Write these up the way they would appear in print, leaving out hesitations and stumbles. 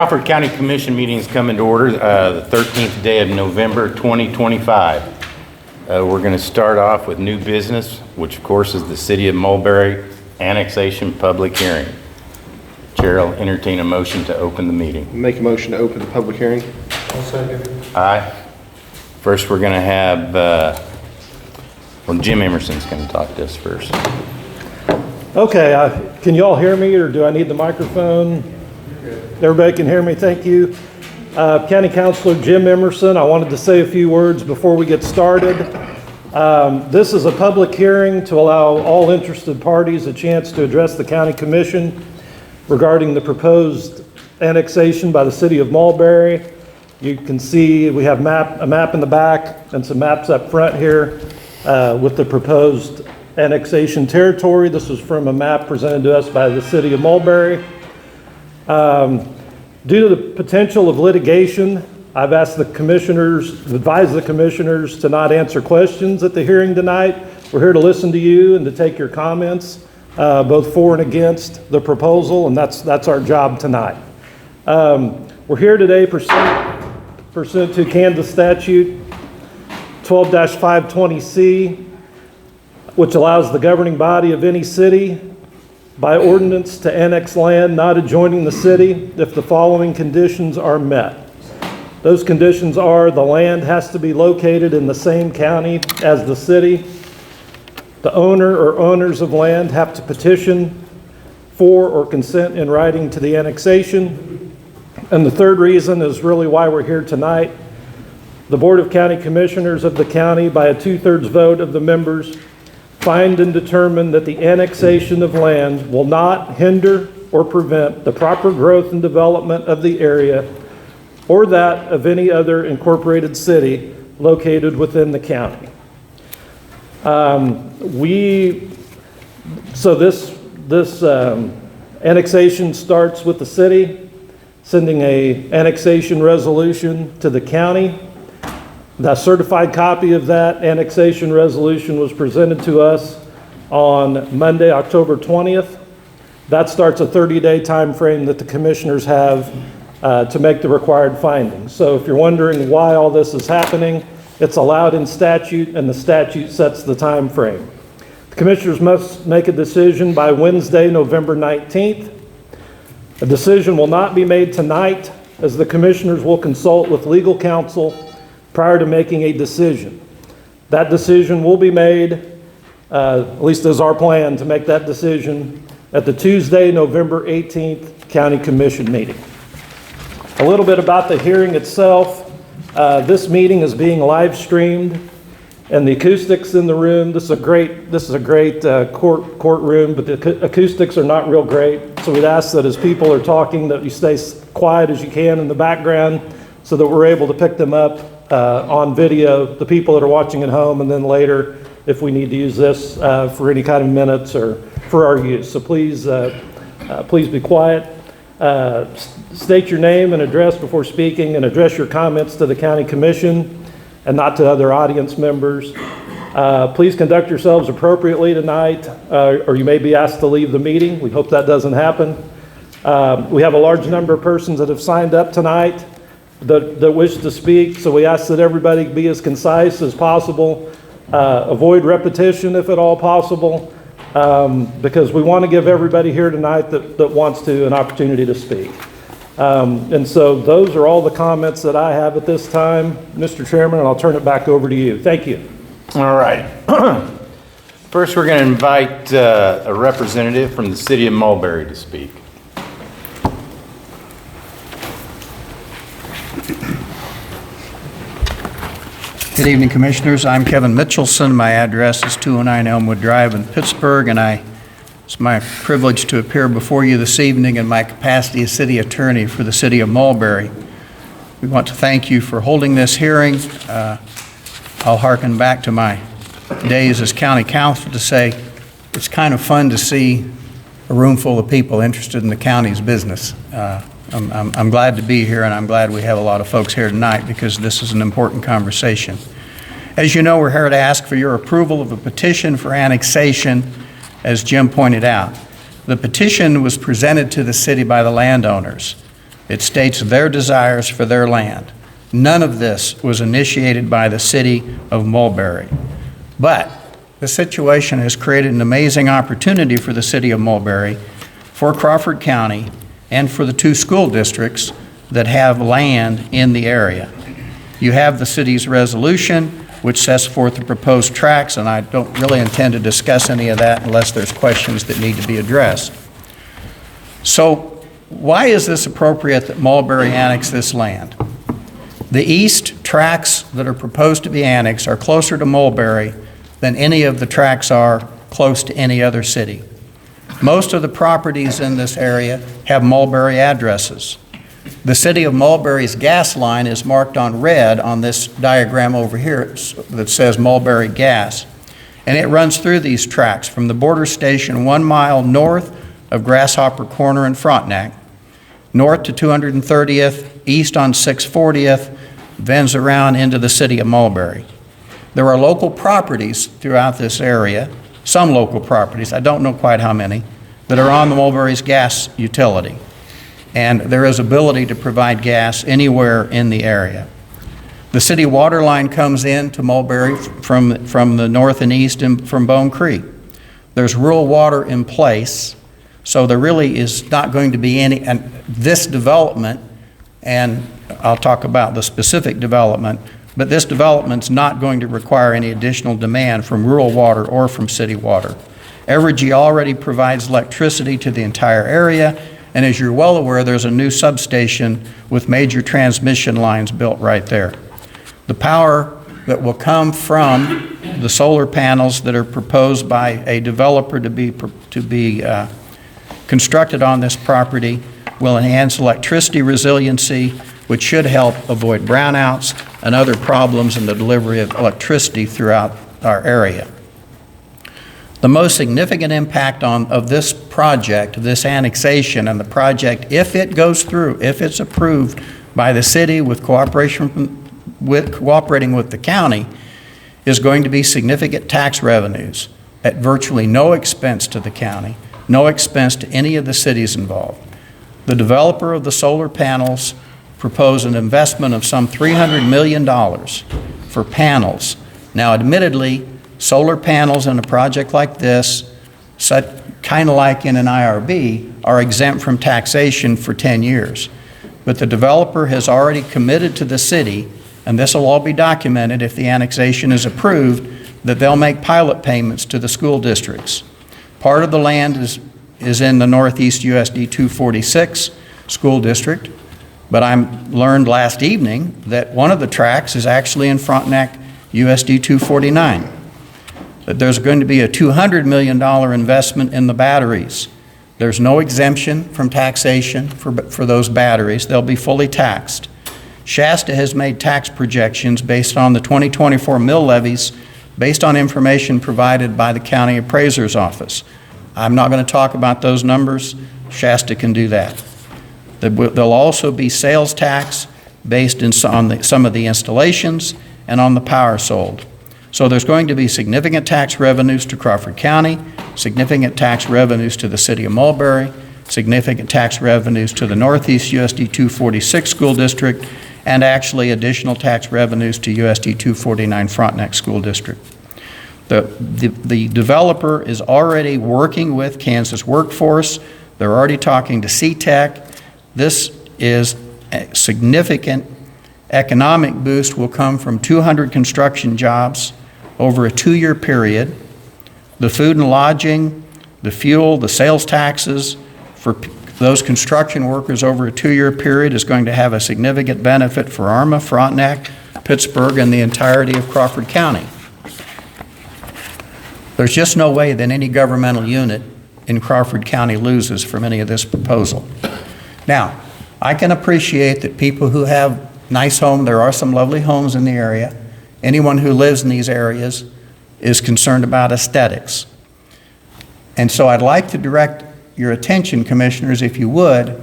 Crawford County Commission meetings come into order the 13th day of November 2025. We're going to start off with new business, which of course is the City of Mulberry annexation public hearing. Chair will entertain a motion to open the meeting. Make a motion to open the public hearing. I'll second. Aye. First, we're going to have, Jim Emerson's going to talk to us first. Okay, can you all hear me, or do I need the microphone? Everybody can hear me, thank you. County Councilor Jim Emerson, I wanted to say a few words before we get started. This is a public hearing to allow all interested parties a chance to address the County Commission regarding the proposed annexation by the City of Mulberry. You can see we have a map in the back and some maps up front here with the proposed annexation territory. This was from a map presented to us by the City of Mulberry. Due to the potential of litigation, I've asked advised the commissioners to not answer questions at the hearing tonight. We're here to listen to you and to take your comments, both for and against the proposal, and that's our job tonight. We're here today pursuant to Kansas Statute 12-520C, which allows the governing body of any city by ordinance to annex land not adjoining the city if the following conditions are met. Those conditions are: the land has to be located in the same county as the city. The owner or owners of land have to petition for or consent in writing to the annexation. And the third reason is really why we're here tonight. The Board of County Commissioners of the county, by a 2/3 vote of the members, find and determine that the annexation of land will not hinder or prevent the proper growth and development of the area or that of any other incorporated city located within the county. This annexation starts with the city sending a annexation resolution to the county. The certified copy of that annexation resolution was presented to us on Monday, October 20th. That starts a 30-day time frame that the commissioners have to make the required findings. So if you're wondering why all this is happening, it's allowed in statute, and the statute sets the time frame. The commissioners must make a decision by Wednesday, November 19th. A decision will not be made tonight, as the commissioners will consult with legal counsel prior to making a decision. That decision will be made, at least as our plan, to make that decision at the Tuesday, November 18th County Commission meeting. A little bit about the hearing itself. This meeting is being live streamed, and the acoustics in the room, this is a great courtroom, but the acoustics are not real great. So we'd ask that as people are talking that you stay quiet as you can in the background so that we're able to pick them up on video, the people that are watching at home, and then later if we need to use this for any kind of minutes or for our use. So please be quiet. State your name and address before speaking, and address your comments to the County Commission and not to other audience members. Please conduct yourselves appropriately tonight, or you may be asked to leave the meeting. We hope that doesn't happen. We have a large number of persons that have signed up tonight that wish to speak, so we ask that everybody be as concise as possible. Avoid repetition if at all possible, because we want to give everybody here tonight that wants to an opportunity to speak. And so those are all the comments that I have at this time, Mr. Chairman, and I'll turn it back over to you. Thank you. All right. First, we're going to invite a representative from the City of Mulberry to speak. Good evening, Commissioners. I'm Kevin Mitchelson. My address is 209 Elmwood Drive in Pittsburgh, and it's my privilege to appear before you this evening in my capacity as City Attorney for the City of Mulberry. We want to thank you for holding this hearing. I'll hearken back to my days as County Council to say it's kind of fun to see a room full of people interested in the county's business. I'm glad to be here, and I'm glad we have a lot of folks here tonight because this is an important conversation. As you know, we're here to ask for your approval of a petition for annexation, as Jim pointed out. The petition was presented to the city by the landowners. It states their desires for their land. None of this was initiated by the city of Mulberry. But the situation has created an amazing opportunity for the city of Mulberry, for Crawford County, and for the 2 school districts that have land in the area. You have the city's resolution, which sets forth the proposed tracts, and I don't really intend to discuss any of that unless there's questions that need to be addressed. So why is this appropriate that Mulberry annex this land? The east tracts that are proposed to be annexed are closer to Mulberry than any of the tracts are close to any other city. Most of the properties in this area have Mulberry addresses. The city of Mulberry's gas line is marked on red on this diagram over here that says Mulberry Gas. And it runs through these tracts from the border station 1 mile north of Grasshopper Corner in Frontenac, north to 230th, east on 640th, bends around into the city of Mulberry. There are local properties throughout this area, some local properties, I don't know quite how many, that are on the Mulberry's gas utility. And there is ability to provide gas anywhere in the area. The city water line comes in to Mulberry from the north and east and from Bone Creek. There's rural water in place, so there really is not going to be any, and this development, and I'll talk about the specific development, but this development's not going to require any additional demand from rural water or from city water. Evergy already provides electricity to the entire area, and as you're well aware, there's a new substation with major transmission lines built right there. The power that will come from the solar panels that are proposed by a developer to be constructed on this property will enhance electricity resiliency, which should help avoid brownouts and other problems in the delivery of electricity throughout our area. The most significant impact of this project, this annexation, and the project, if it goes through, if it's approved by the city with cooperating with the county, is going to be significant tax revenues at virtually no expense to the county, no expense to any of the cities involved. The developer of the solar panels proposed an investment of some $300 million for panels. Now, admittedly, solar panels in a project like this, kind of like in an IRB, are exempt from taxation for 10 years. But the developer has already committed to the city, and this will all be documented if the annexation is approved, that they'll make pilot payments to the school districts. Part of the land is in the Northeast USD 246 school district, but I learned last evening that one of the tracts is actually in Frontenac USD 249. That there's going to be a $200 million investment in the batteries. There's no exemption from taxation for those batteries. They'll be fully taxed. Shasta has made tax projections based on the 2024 mill levies based on information provided by the county appraiser's office. I'm not going to talk about those numbers. Shasta can do that. There'll also be sales tax based on some of the installations and on the power sold. So there's going to be significant tax revenues to Crawford County, significant tax revenues to the city of Mulberry, significant tax revenues to the Northeast USD 246 school district, and actually additional tax revenues to USD 249 Frontenac school district. The developer is already working with Kansas Workforce. They're already talking to CTEC. This is a significant economic boost will come from 200 construction jobs over a 2-year period. The food and lodging, the fuel, the sales taxes for those construction workers over a 2-year period is going to have a significant benefit for Arma, Frontenac, Pittsburgh, and the entirety of Crawford County. There's just no way that any governmental unit in Crawford County loses from any of this proposal. Now, I can appreciate that people who have nice homes, there are some lovely homes in the area. Anyone who lives in these areas is concerned about aesthetics. And so I'd like to direct your attention, commissioners, if you would.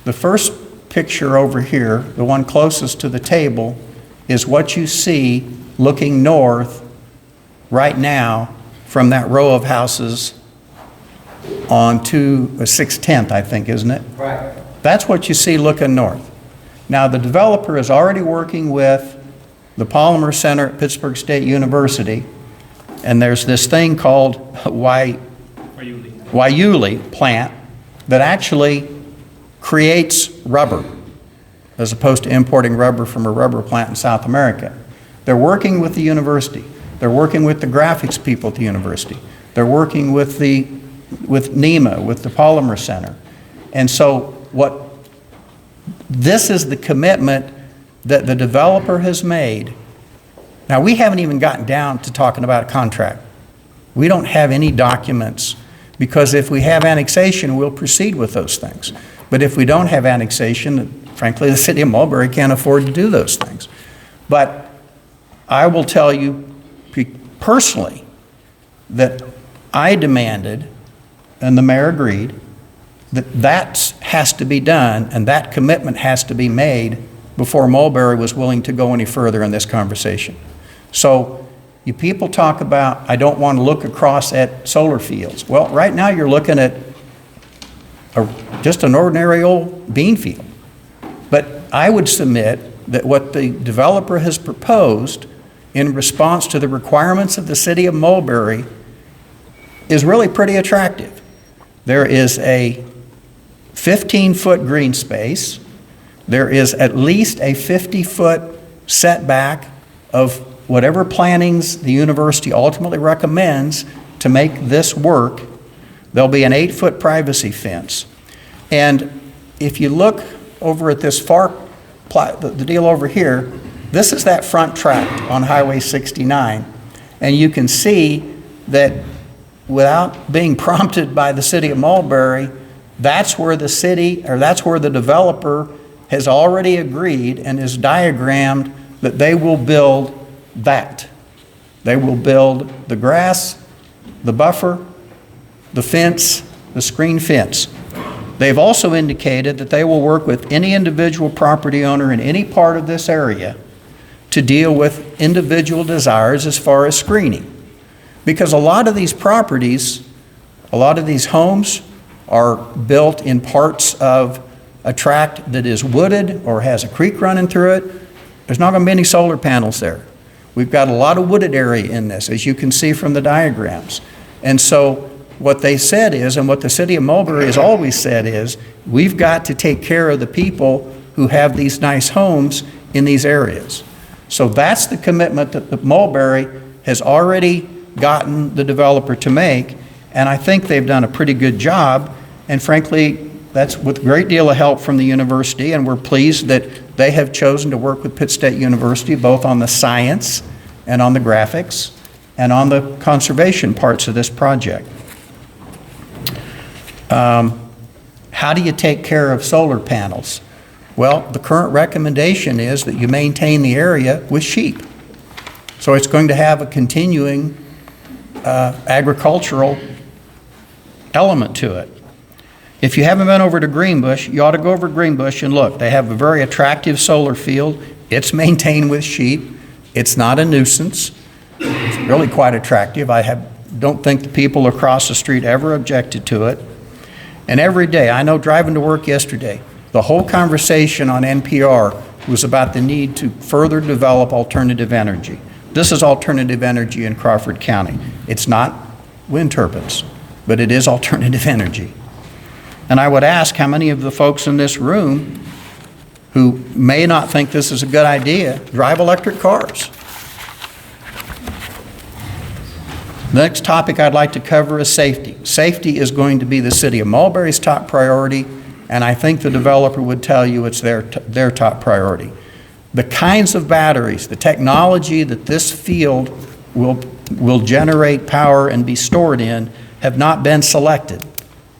The first picture over here, the one closest to the table, is what you see looking north right now from that row of houses on to 610th, I think, isn't it? Right. That's what you see looking north. Now, the developer is already working with the Polymer Center at Pittsburgh State University, and there's this thing called Waiuli plant that actually creates rubber, as opposed to importing rubber from a rubber plant in South America. They're working with the university. They're working with the graphics people at the university. They're working with NEMA, with the Polymer Center. And so this is the commitment that the developer has made. Now, we haven't even gotten down to talking about a contract. We don't have any documents, because if we have annexation, we'll proceed with those things. But if we don't have annexation, frankly, the city of Mulberry can't afford to do those things. But I will tell you personally that I demanded, and the mayor agreed, that has to be done, and that commitment has to be made before Mulberry was willing to go any further in this conversation. So you people talk about, I don't want to look across at solar fields. Well, right now you're looking at just an ordinary old bean field. But I would submit that what the developer has proposed in response to the requirements of the city of Mulberry is really pretty attractive. There is a 15-foot green space. There is at least a 50-foot setback of whatever plantings the university ultimately recommends to make this work. There'll be an 8-foot privacy fence. And if you look over at this the deal over here, this is that front tract on Highway 69. And you can see that without being prompted by the city of Mulberry, that's where the developer has already agreed and is diagrammed that they will build that. They will build the grass, the buffer, the fence, the screen fence. They've also indicated that they will work with any individual property owner in any part of this area to deal with individual desires as far as screening. Because a lot of these properties, a lot of these homes are built in parts of a tract that is wooded or has a creek running through it. There's not going to be any solar panels there. We've got a lot of wooded area in this, as you can see from the diagrams. And so what they said is, and what the city of Mulberry has always said is, we've got to take care of the people who have these nice homes in these areas. So that's the commitment that the Mulberry has already gotten the developer to make, and I think they've done a pretty good job. And frankly, that's with a great deal of help from the university, and we're pleased that they have chosen to work with Pitt State University both on the science and on the graphics and on the conservation parts of this project. How do you take care of solar panels? Well, the current recommendation is that you maintain the area with sheep. So it's going to have a continuing agricultural element to it. If you haven't been over to Greenbush, you ought to go over to Greenbush and look. They have a very attractive solar field. It's maintained with sheep. It's not a nuisance. It's really quite attractive. Don't think the people across the street ever objected to it. And every day, I know driving to work yesterday, the whole conversation on NPR was about the need to further develop alternative energy. This is alternative energy in Crawford County. It's not wind turbines, but it is alternative energy. And I would ask how many of the folks in this room who may not think this is a good idea drive electric cars. The next topic I'd like to cover is safety. Safety is going to be the city of Mulberry's top priority, and I think the developer would tell you it's their top priority. The kinds of batteries, the technology that this field will generate power and be stored in have not been selected.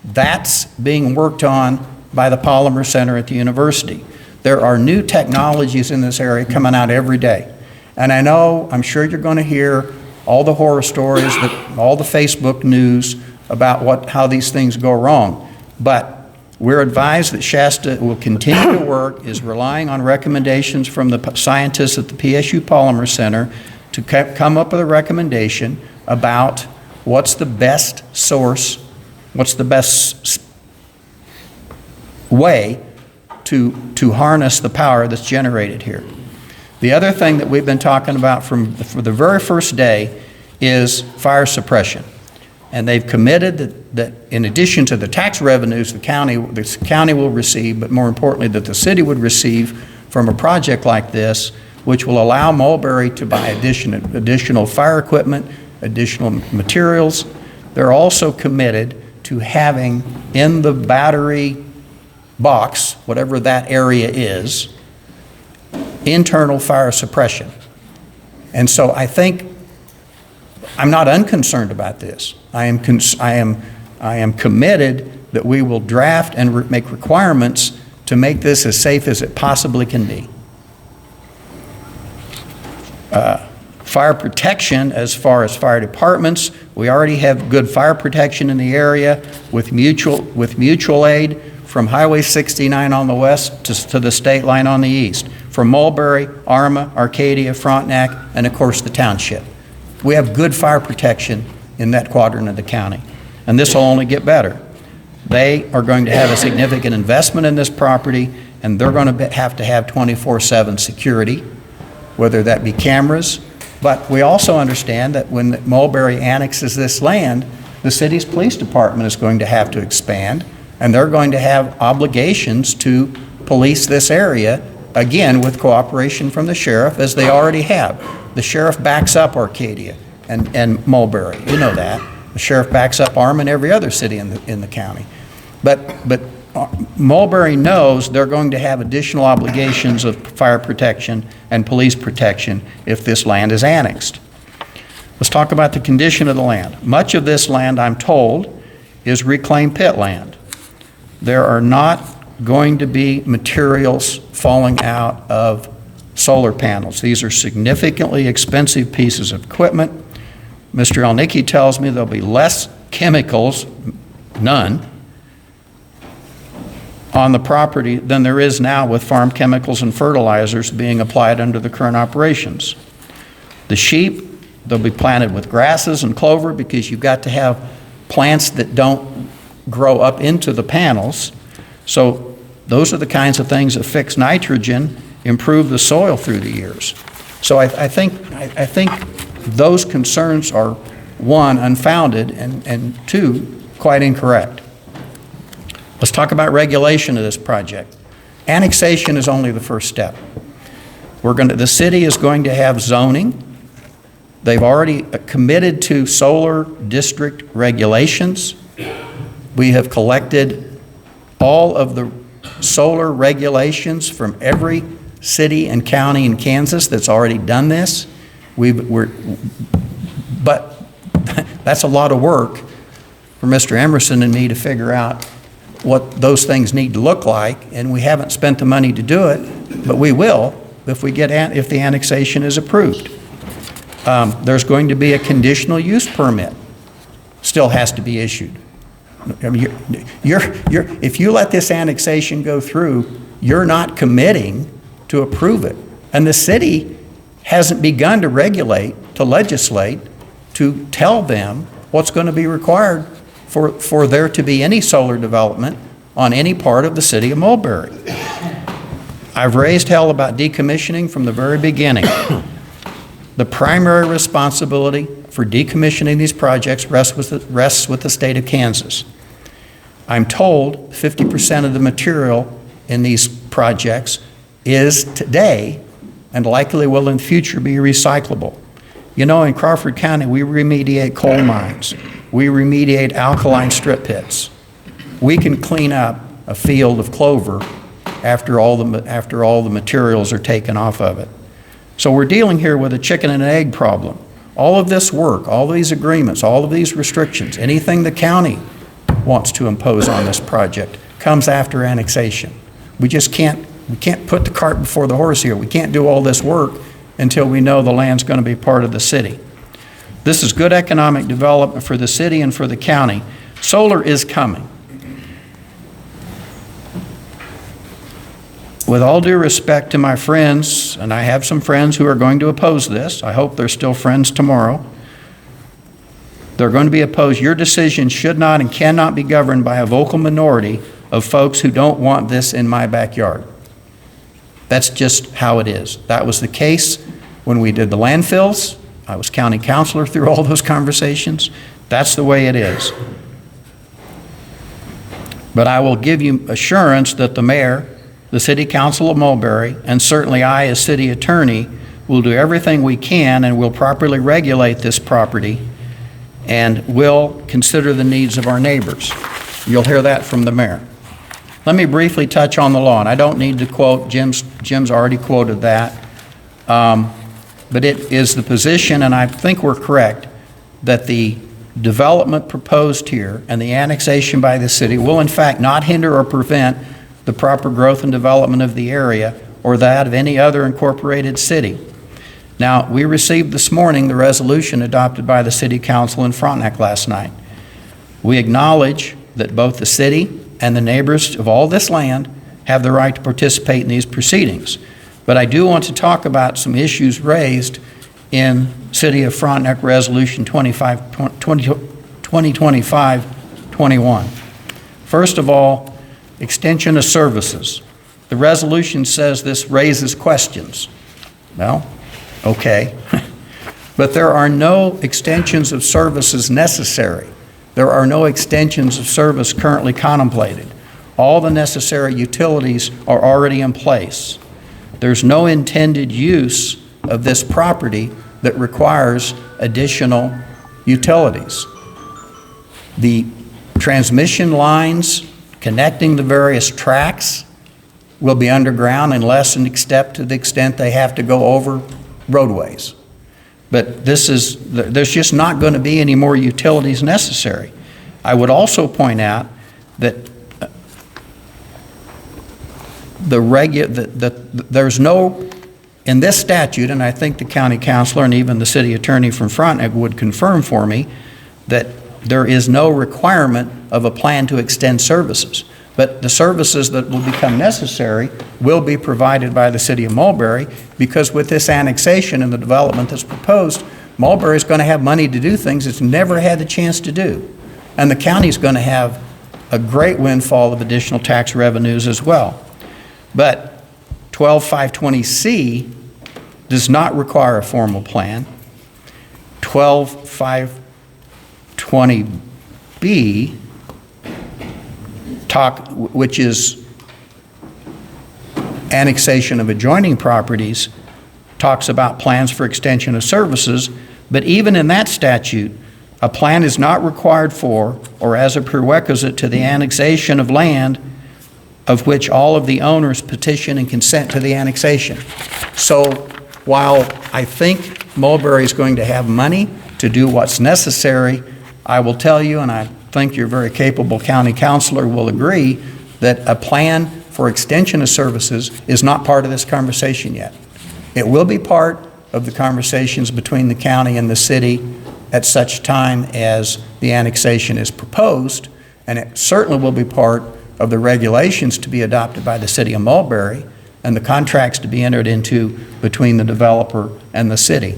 That's being worked on by the Polymer Center at the university. There are new technologies in this area coming out every day. And I'm sure you're going to hear all the horror stories, all the Facebook news about how these things go wrong. But we're advised that Shasta will continue to work, is relying on recommendations from the scientists at the PSU Polymer Center to come up with a recommendation about what's the best source, what's the best way to harness the power that's generated here. The other thing that we've been talking about for the very first day is fire suppression. And they've committed that in addition to the tax revenues the county will receive, but more importantly that the city would receive from a project like this, which will allow Mulberry to buy additional fire equipment, additional materials. They're also committed to having in the battery box, whatever that area is, internal fire suppression. And so I think I'm not unconcerned about this. I am committed that we will draft and make requirements to make this as safe as it possibly can be. Fire protection, as far as fire departments, we already have good fire protection in the area with mutual aid from Highway 69 on the west to the state line on the east, from Mulberry, Arma, Arcadia, Frontenac, and of course the township. We have good fire protection in that quadrant of the county, and this will only get better. They are going to have a significant investment in this property, and they're going to have 24/7 security, whether that be cameras. But we also understand that when Mulberry annexes this land, the city's police department is going to have to expand, and they're going to have obligations to police this area, again, with cooperation from the sheriff, as they already have. The sheriff backs up Arcadia and Mulberry. You know that. The sheriff backs up Arm and every other city in the county. But Mulberry knows they're going to have additional obligations of fire protection and police protection if this land is annexed. Let's talk about the condition of the land. Much of this land, I'm told, is reclaimed pit land. There are not going to be materials falling out of solar panels. These are significantly expensive pieces of equipment. Mr. Elnicki tells me there'll be less chemicals, none, on the property than there is now with farm chemicals and fertilizers being applied under the current operations. The sheep, they'll be planted with grasses and clover because you've got to have plants that don't grow up into the panels. So those are the kinds of things that fix nitrogen, improve the soil through the years. So I think those concerns are, one, unfounded, and two, quite incorrect. Let's talk about regulation of this project. Annexation is only the first step. The city is going to have zoning. They've already committed to solar district regulations. We have collected all of the solar regulations from every city and county in Kansas that's already done this. But that's a lot of work for Mr. Emerson and me to figure out what those things need to look like, and we haven't spent the money to do it, but we will if the annexation is approved. There's going to be a conditional use permit, still has to be issued. I mean, if you let this annexation go through, you're not committing to approve it, and the city hasn't begun to regulate, to legislate, to tell them what's going to be required for there to be any solar development on any part of the city of Mulberry. I've raised hell about decommissioning from the very beginning. The primary responsibility for decommissioning these projects rests with the state of Kansas. I'm told 50% of the material in these projects is today and likely will in the future be recyclable. You know, in Crawford County, we remediate coal mines. We remediate alkaline strip pits. We can clean up a field of clover after all the materials are taken off of it. So we're dealing here with a chicken and egg problem. All of this work, all of these agreements, all of these restrictions, anything the county wants to impose on this project comes after annexation. We can't put the cart before the horse here. We can't do all this work until we know the land's going to be part of the city. This is good economic development for the city and for the county. Solar is coming. With all due respect to my friends, and I have some friends who are going to oppose this, I hope they're still friends tomorrow. They're going to be opposed. Your decision should not and cannot be governed by a vocal minority of folks who don't want this in my backyard. That's just how it is. That was the case when we did the landfills. I was county councilor through all those conversations. That's the way it is. But I will give you assurance that the mayor, the city council of Mulberry, and certainly I as city attorney will do everything we can and will properly regulate this property and will consider the needs of our neighbors. You'll hear that from the mayor. Let me briefly touch on the law, and I don't need to quote, Jim's already quoted that, but it is the position, and I think we're correct, that the development proposed here and the annexation by the city will in fact not hinder or prevent the proper growth and development of the area or that of any other incorporated city. Now, we received this morning the resolution adopted by the City Council in Frontenac last night. We acknowledge that both the city and the neighbors of all this land have the right to participate in these proceedings. But I do want to talk about some issues raised in City of Frontenac Resolution 2025-21. First of all, extension of services. The resolution says this raises questions. Well, okay. But there are no extensions of services necessary. There are no extensions of service currently contemplated. All the necessary utilities are already in place. There's no intended use of this property that requires additional utilities. The transmission lines connecting the various tracks will be underground unless and except to the extent they have to go over roadways. But there's just not going to be any more utilities necessary. I would also point out that there's no, in this statute, and I think the county councilor and even the city attorney from Frontenac would confirm for me, that there is no requirement of a plan to extend services. But the services that will become necessary will be provided by the city of Mulberry, because with this annexation and the development that's proposed, Mulberry is going to have money to do things it's never had the chance to do. And the county is going to have a great windfall of additional tax revenues as well. But 12520C does not require a formal plan. 12520B which is annexation of adjoining properties, talks about plans for extension of services, but even in that statute, a plan is not required for or as a prerequisite to the annexation of land of which all of the owners petition and consent to the annexation. So while I think Mulberry is going to have money to do what's necessary, I will tell you, and I think your very capable county councilor will agree, that a plan for extension of services is not part of this conversation yet. It will be part of the conversations between the county and the city at such time as the annexation is proposed, and it certainly will be part of the regulations to be adopted by the city of Mulberry and the contracts to be entered into between the developer and the city.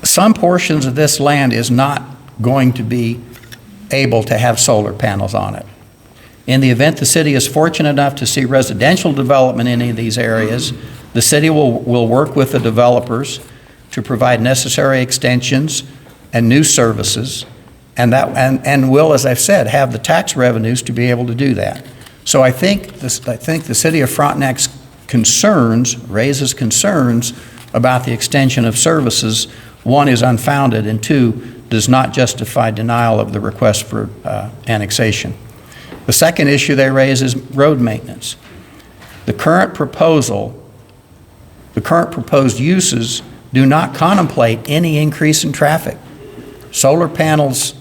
Some portions of this land is not going to be able to have solar panels on it. In the event the city is fortunate enough to see residential development in any of these areas, the city will work with the developers to provide necessary extensions and new services, and will, as I've said, have the tax revenues to be able to do that. So I think the city of Frontenac's concerns raises concerns about the extension of services. One is unfounded, and two, does not justify denial of the request for annexation. The second issue they raise is road maintenance. The current proposed uses do not contemplate any increase in traffic. Solar panels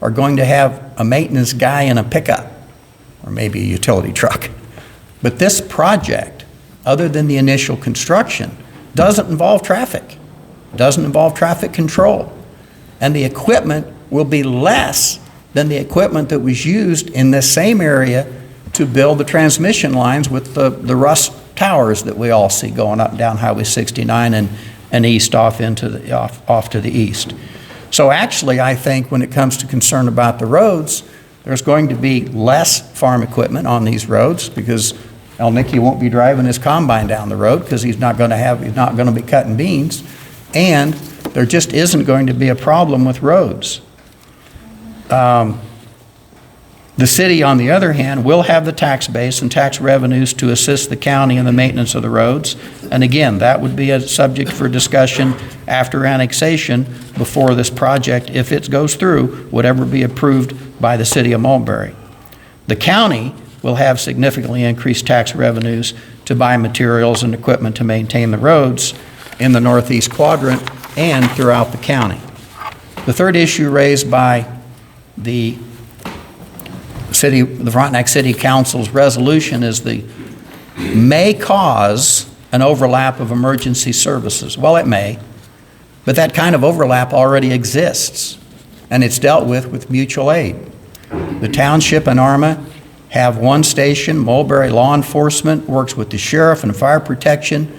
are going to have a maintenance guy in a pickup, or maybe a utility truck. But this project, other than the initial construction, doesn't involve traffic. Doesn't involve traffic control. And the equipment will be less than the equipment that was used in this same area to build the transmission lines with the rust towers that we all see going up and down Highway 69 and east off to the east. So actually, I think when it comes to concern about the roads, there's going to be less farm equipment on these roads because El Nicky won't be driving his combine down the road because he's not going to be cutting beans, and there just isn't going to be a problem with roads. The city, on the other hand, will have the tax base and tax revenues to assist the county in the maintenance of the roads. And again, that would be a subject for discussion after annexation before this project, if it goes through, would ever be approved by the city of Mulberry. The county will have significantly increased tax revenues to buy materials and equipment to maintain the roads in the northeast quadrant and throughout the county. The third issue raised by the Frontenac City Council's resolution is the may cause an overlap of emergency services. Well, it may, but that kind of overlap already exists, and it's dealt with mutual aid. The township and ARMA have one station. Mulberry Law Enforcement works with the sheriff and fire protection.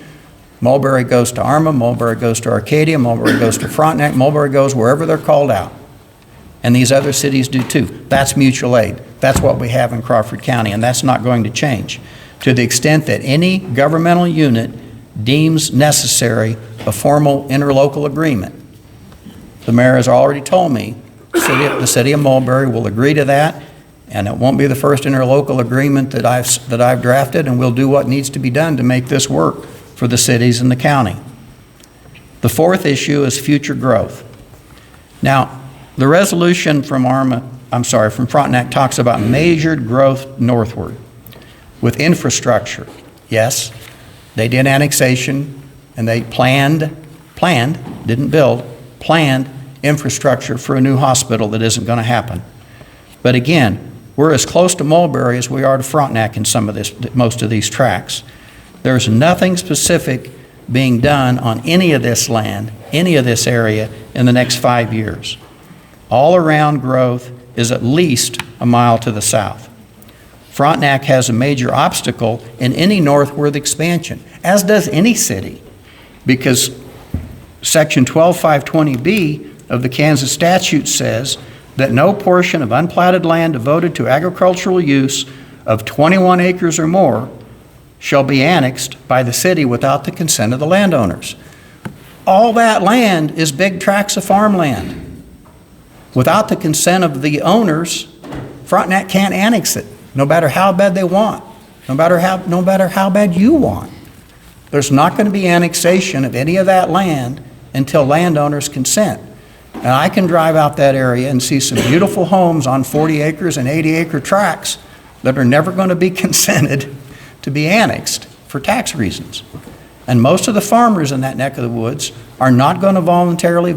Mulberry goes to ARMA, Mulberry goes to Arcadia, Mulberry goes to Frontenac, Mulberry goes wherever they're called out. And these other cities do too. That's mutual aid. That's what we have in Crawford County, and that's not going to change. To the extent that any governmental unit deems necessary a formal interlocal agreement, the mayor has already told me the city of Mulberry will agree to that, and it won't be the first interlocal agreement that I've drafted, and we'll do what needs to be done to make this work for the cities and the county. The fourth issue is future growth. Now, the resolution from Frontenac talks about measured growth northward with infrastructure. Yes, they did annexation and they planned, didn't build, planned infrastructure for a new hospital that isn't going to happen. But again, we're as close to Mulberry as we are to Frontenac in most of these tracts. There's nothing specific being done on any of this land, any of this area in the next 5 years. All around growth is at least a mile to the south. Frontenac has a major obstacle in any northward expansion, as does any city, because Section 12520B of the Kansas statute says that no portion of unplatted land devoted to agricultural use of 21 acres or more shall be annexed by the city without the consent of the landowners. All that land is big tracts of farmland. Without the consent of the owners, Frontenac can't annex it, no matter how bad they want, no matter how bad you want. There's not going to be annexation of any of that land until landowners consent. And I can drive out that area and see some beautiful homes on 40 acres and 80-acre tracts that are never going to be consented to be annexed for tax reasons. And most of the farmers in that neck of the woods are not going to voluntarily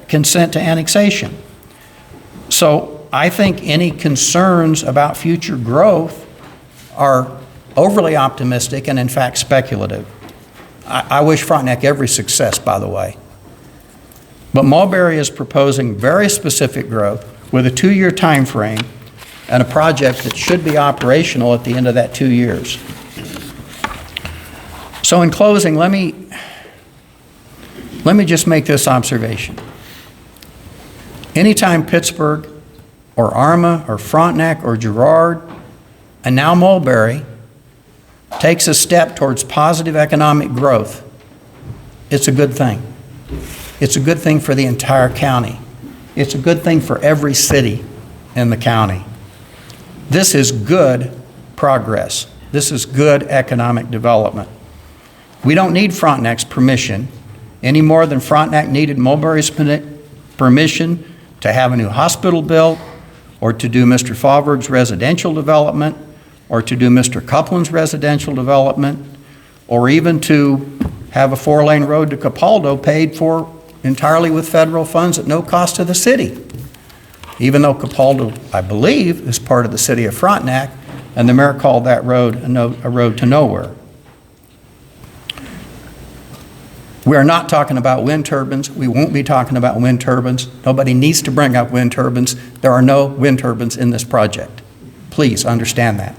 consent to annexation. So I think any concerns about future growth are overly optimistic and in fact speculative. I wish Frontenac every success, by the way. But Mulberry is proposing very specific growth with a 2-year time frame and a project that should be operational at the end of that 2 years. So in closing, let me just make this observation. Anytime Pittsburgh or Arma or Frontenac or Girard and now Mulberry takes a step towards positive economic growth, it's a good thing. It's a good thing for the entire county. It's a good thing for every city in the county. This is good progress. This is good economic development. We don't need Frontenac's permission any more than Frontenac needed Mulberry's permission to have a new hospital built, or to do Mr. Fauberg's residential development, or to do Mr. Coupland's residential development, or even to have a 4-lane road to Capaldo paid for entirely with federal funds at no cost to the city. Even though Capaldo, I believe, is part of the city of Frontenac, and the mayor called that road a road to nowhere. We are not talking about wind turbines. We won't be talking about wind turbines. Nobody needs to bring up wind turbines. There are no wind turbines in this project. Please understand that.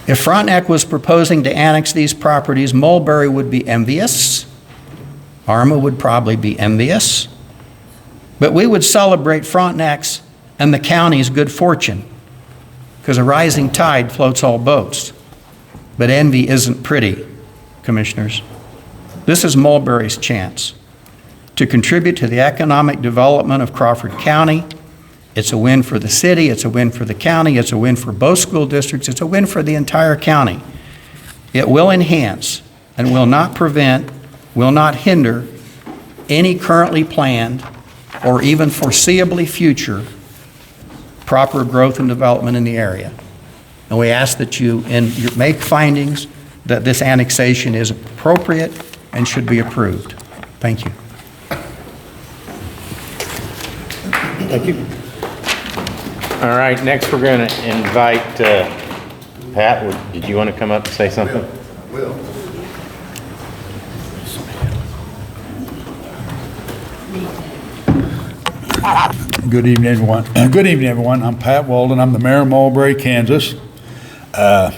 If Frontenac was proposing to annex these properties, Mulberry would be envious, Arma would probably be envious. But we would celebrate Frontenac's and the county's good fortune, because a rising tide floats all boats. But envy isn't pretty, Commissioners. This is Mulberry's chance to contribute to the economic development of Crawford County. It's a win for the city, it's a win for the county, it's a win for both school districts, it's a win for the entire county. It will enhance and will not prevent, will not hinder any currently planned or even foreseeably future proper growth and development in the area. And we ask that you make findings that this annexation is appropriate and should be approved. Thank you. Thank you. All right, next we're going to invite Pat. Did you want to come up and say something? Will. Good evening, everyone. Good evening, everyone. I'm Pat Walden. I'm the mayor of Mulberry, Kansas. My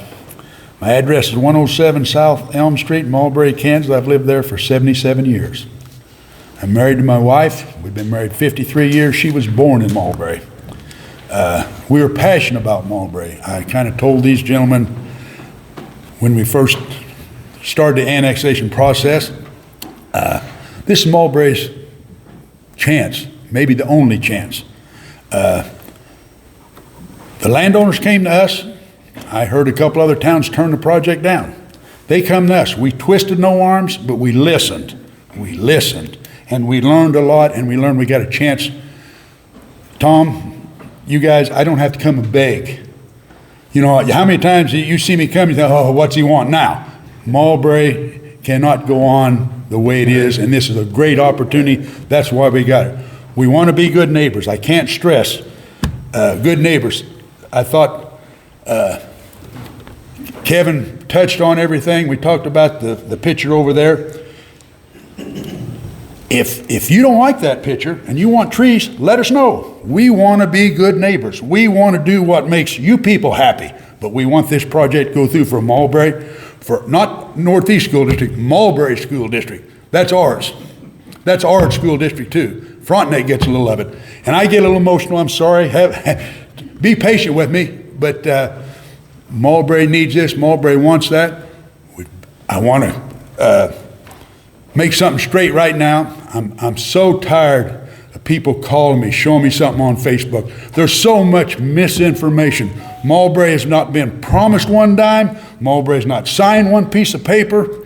address is 107 South Elm Street, Mulberry, Kansas. I've lived there for 77 years. I'm married to my wife. We've been married 53 years. She was born in Mulberry. We were passionate about Mulberry. I kind of told these gentlemen when we first started the annexation process, this is Mulberry's chance, maybe the only chance. The landowners came to us. I heard a couple other towns turn the project down. They come to us. We twisted no arms, but we listened. We listened, and we learned a lot, and we learned we got a chance. Tom, you guys, I don't have to come and beg. You know, how many times you see me come, you think, oh, what's he want now? Mulberry cannot go on the way it is, and this is a great opportunity. That's why we got it. We want to be good neighbors. I can't stress good neighbors. I thought Kevin touched on everything. We talked about the picture over there. If you don't like that picture and you want trees, let us know. We want to be good neighbors. We want to do what makes you people happy. But we want this project to go through for Mulberry, for not Northeast School District, Mulberry School District. That's ours. That's our school district too. Frontenac gets a little of it. And I get a little emotional, I'm sorry. Be patient with me, but Mulberry needs this, Mulberry wants that. I want to make something straight right now. I'm so tired of people calling me, showing me something on Facebook. There's so much misinformation. Mulberry has not been promised one dime. Mulberry has not signed one piece of paper.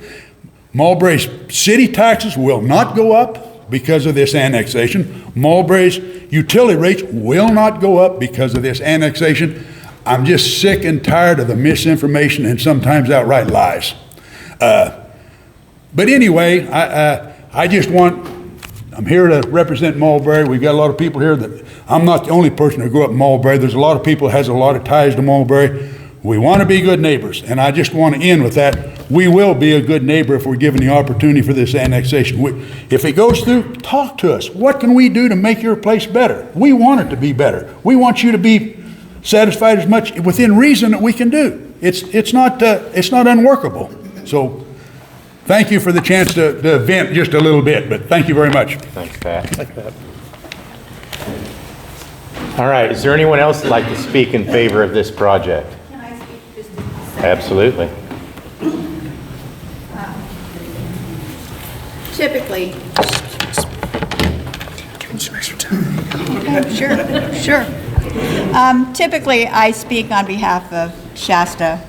Mulberry's city taxes will not go up because of this annexation. Mulberry's utility rates will not go up because of this annexation. I'm just sick and tired of the misinformation and sometimes outright lies. But anyway, I'm here to represent Mulberry. We've got a lot of people here that I'm not the only person who grew up in Mulberry. There's a lot of people that has a lot of ties to Mulberry. We want to be good neighbors, and I just want to end with that. We will be a good neighbor if we're given the opportunity for this annexation. If it goes through, talk to us. What can we do to make your place better? We want it to be better. We want you to be satisfied as much within reason that we can do. It's not unworkable. So thank you for the chance to vent just a little bit, but thank you very much. Thanks, Pat. All right, is there anyone else that'd like to speak in favor of this project? Can I speak just a second? Absolutely. Typically. Okay, sure. Typically, I speak on behalf of Shasta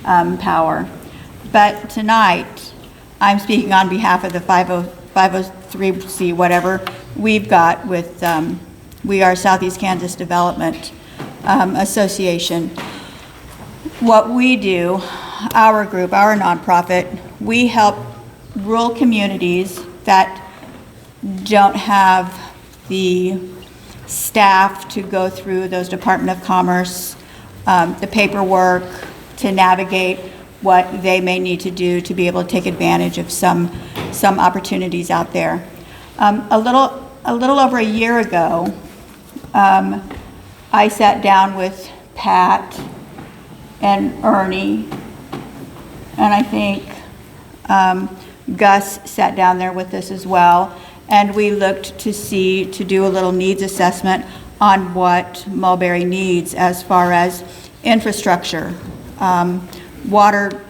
Power, but tonight, I'm speaking on behalf of the 503C, whatever we've got with, we are Southeast Kansas Development Association. What we do, our group, our nonprofit, we help rural communities that don't have the staff to go through those Department of Commerce, the paperwork to navigate what they may need to do to be able to take advantage of some opportunities out there. A little over a year ago, I sat down with Pat and Ernie, and I think Gus sat down there with us as well, and we looked to do a little needs assessment on what Mulberry needs as far as infrastructure, water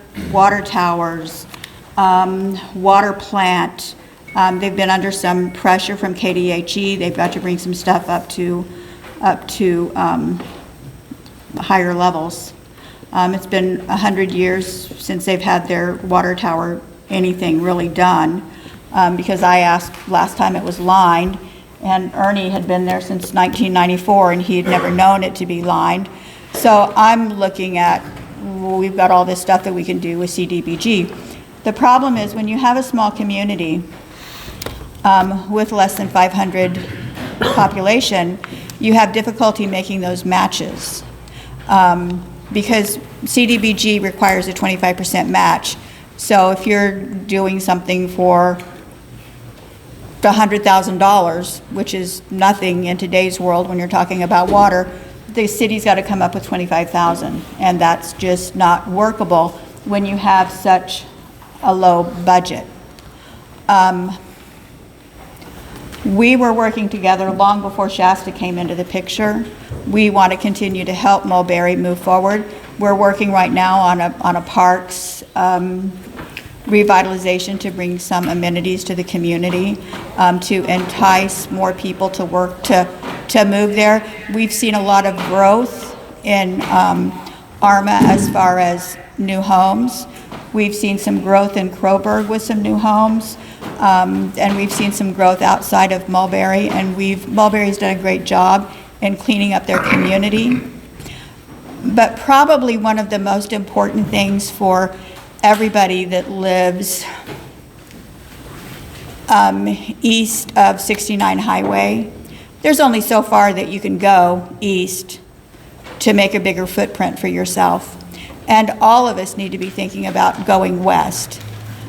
towers, water plant. They've been under some pressure from KDHE. They've got to bring some stuff up to higher levels. It's been 100 years since they've had their water tower, anything really done, because I asked last time it was lined, and Ernie had been there since 1994, and he had never known it to be lined. So I'm looking at, well, we've got all this stuff that we can do with CDBG. The problem is when you have a small community with less than 500 population, you have difficulty making those matches. Because CDBG requires a 25% match. So if you're doing something for $100,000, which is nothing in today's world when you're talking about water, the city's got to come up with $25,000, and that's just not workable when you have such a low budget. We were working together long before Shasta came into the picture. We want to continue to help Mulberry move forward. We're working right now on a parks revitalization to bring some amenities to the community, to entice more people to work to move there. We've seen a lot of growth in Arma as far as new homes. We've seen some growth in Croburg with some new homes. And we've seen some growth outside of Mulberry, and Mulberry's done a great job in cleaning up their community. But probably one of the most important things for everybody that lives east of 69 Highway, there's only so far that you can go east to make a bigger footprint for yourself. And all of us need to be thinking about going west.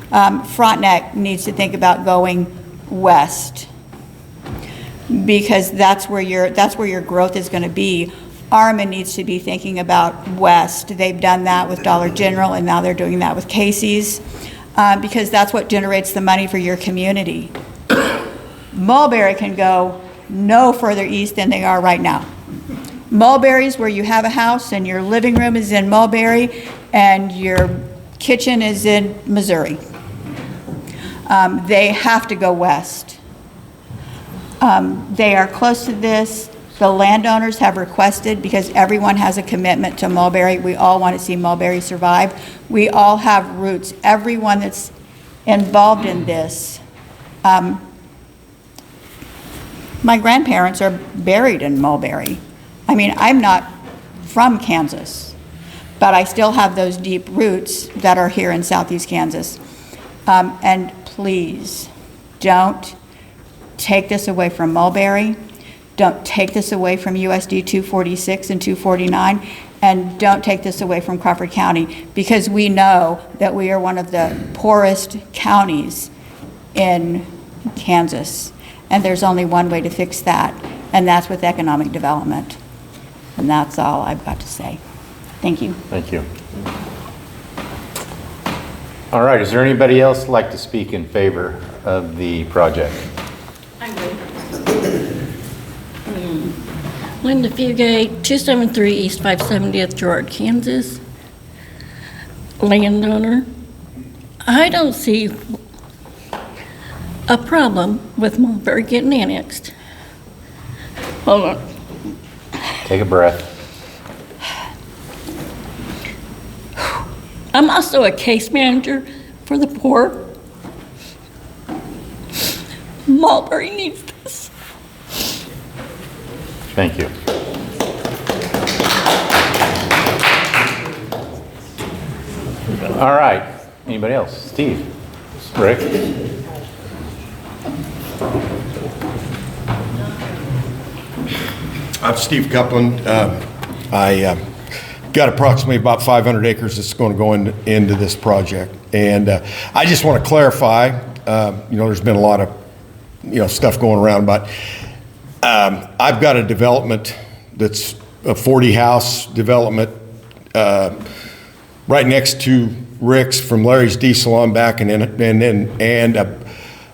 Frontenac needs to think about going west, because that's where your growth is going to be. Arma needs to be thinking about west. They've done that with Dollar General, and now they're doing that with Casey's, because that's what generates the money for your community. Mulberry can go no further east than they are right now. Mulberry's where you have a house and your living room is in Mulberry and your kitchen is in Missouri. They have to go west. They are close to this. The landowners have requested, because everyone has a commitment to Mulberry. We all want to see Mulberry survive. We all have roots. Everyone that's involved in this. My grandparents are buried in Mulberry. I mean, I'm not from Kansas, but I still have those deep roots that are here in Southeast Kansas. And please, don't take this away from Mulberry. Don't take this away from USD 246 and 249, and don't take this away from Crawford County, because we know that we are one of the poorest counties in Kansas, and there's only one way to fix that, and that's with economic development. And that's all I've got to say. Thank you. Thank you. All right, is there anybody else like to speak in favor of the project? I will. Linda Fugate, 273 East 570th, Girard, Kansas. Landowner. I don't see a problem with Mulberry getting annexed. Hold on. Take a breath. I'm also a case manager for the poor. Mulberry needs this. Thank you. All right, anybody else? Steve? Rick? I'm Steve Coupland. I got approximately about 500 acres that's going to go into this project. And I just want to clarify, there's been a lot of, stuff going around, but I've got a development that's a 40-house development right next to Rick's from Larry's Diesel on back and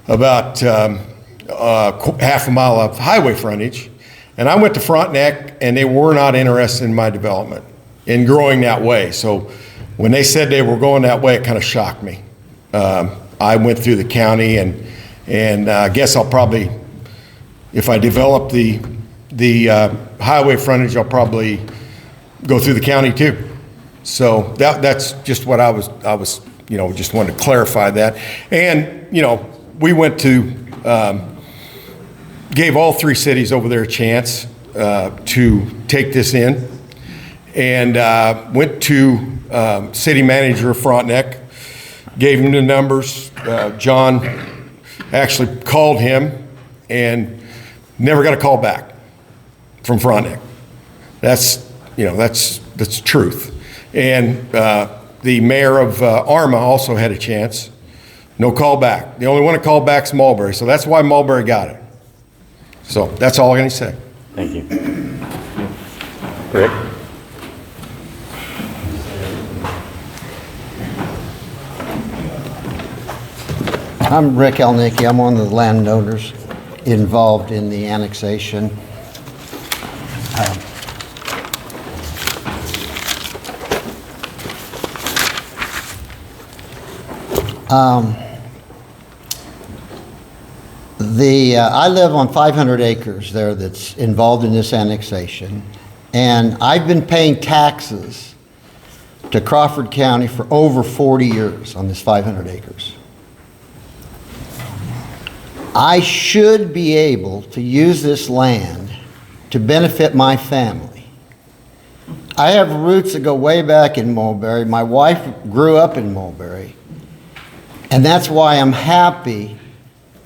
about half a mile of highway frontage. And I went to Frontenac, and they were not interested in my development, in growing that way. So when they said they were going that way, it kind of shocked me. I went through the county, and I guess I'll probably, if I develop the highway frontage, I'll probably go through the county too. So that's just what I was, just wanted to clarify that. And, we went to, gave all 3 cities over there a chance to take this in, and went to city manager of Frontenac, gave him the numbers. John actually called him and never got a call back from Frontenac. That's truth. And the mayor of Arma also had a chance. No call back. The only one that called back is Mulberry, so that's why Mulberry got it. So that's all I'm going to say. Thank you. Rick? I'm Rick Elnicki. I'm one of the landowners involved in the annexation. I live on 500 acres there that's involved in this annexation, and I've been paying taxes to Crawford County for over 40 years on this 500 acres. I should be able to use this land to benefit my family. I have roots that go way back in Mulberry. My wife grew up in Mulberry, and that's why I'm happy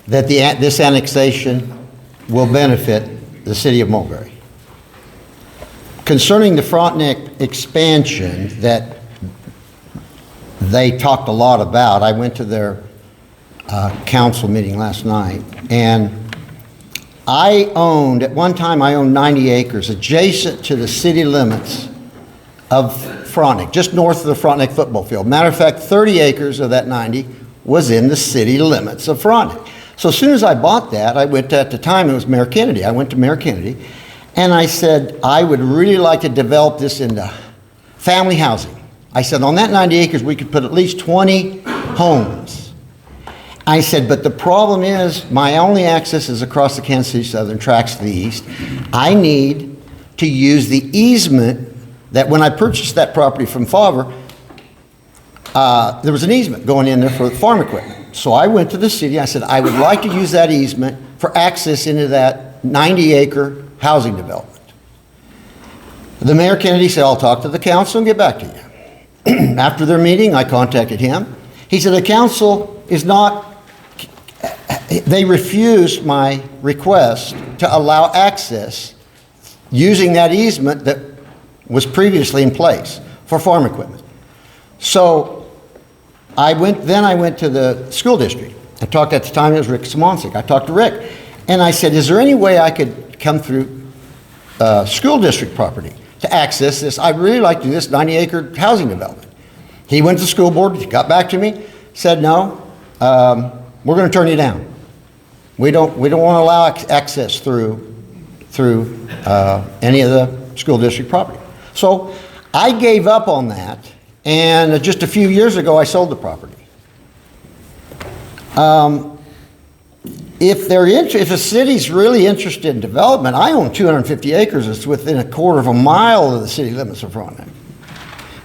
that this annexation will benefit the city of Mulberry. Concerning the Frontenac expansion that they talked a lot about, I went to their council meeting last night, and at one time I owned 90 acres adjacent to the city limits of Frontenac, just north of the Frontenac football field. Matter of fact, 30 acres of that 90 was in the city limits of Frontenac. So as soon as I bought that, I went at the time, it was Mayor Kennedy. I went to Mayor Kennedy, and I said, I would really like to develop this into family housing. I said, on that 90 acres, we could put at least 20 homes. I said, but the problem is, my only access is across the Kansas City Southern tracks to the east. I need to use the easement that when I purchased that property from Favre, there was an easement going in there for farm equipment. So I went to the city, I said, I would like to use that easement for access into that 90-acre housing development. The Mayor Kennedy said, I'll talk to the council and get back to you. After their meeting, I contacted him. He said, the council is not, they refused my request to allow access using that easement that was previously in place for farm equipment. So I went to the school district. I talked at the time, it was Rick Simoncic. I talked to Rick, and I said, is there any way I could come through school district property to access this? I'd really like to do this 90-acre housing development. He went to the school board, he got back to me, said, no, we're going to turn you down. We don't want to allow access through any of the school district property. So I gave up on that. And just a few years ago, I sold the property. If a city's really interested in development, I own 250 acres. It's within a quarter of a mile of the city limits of Frontenac.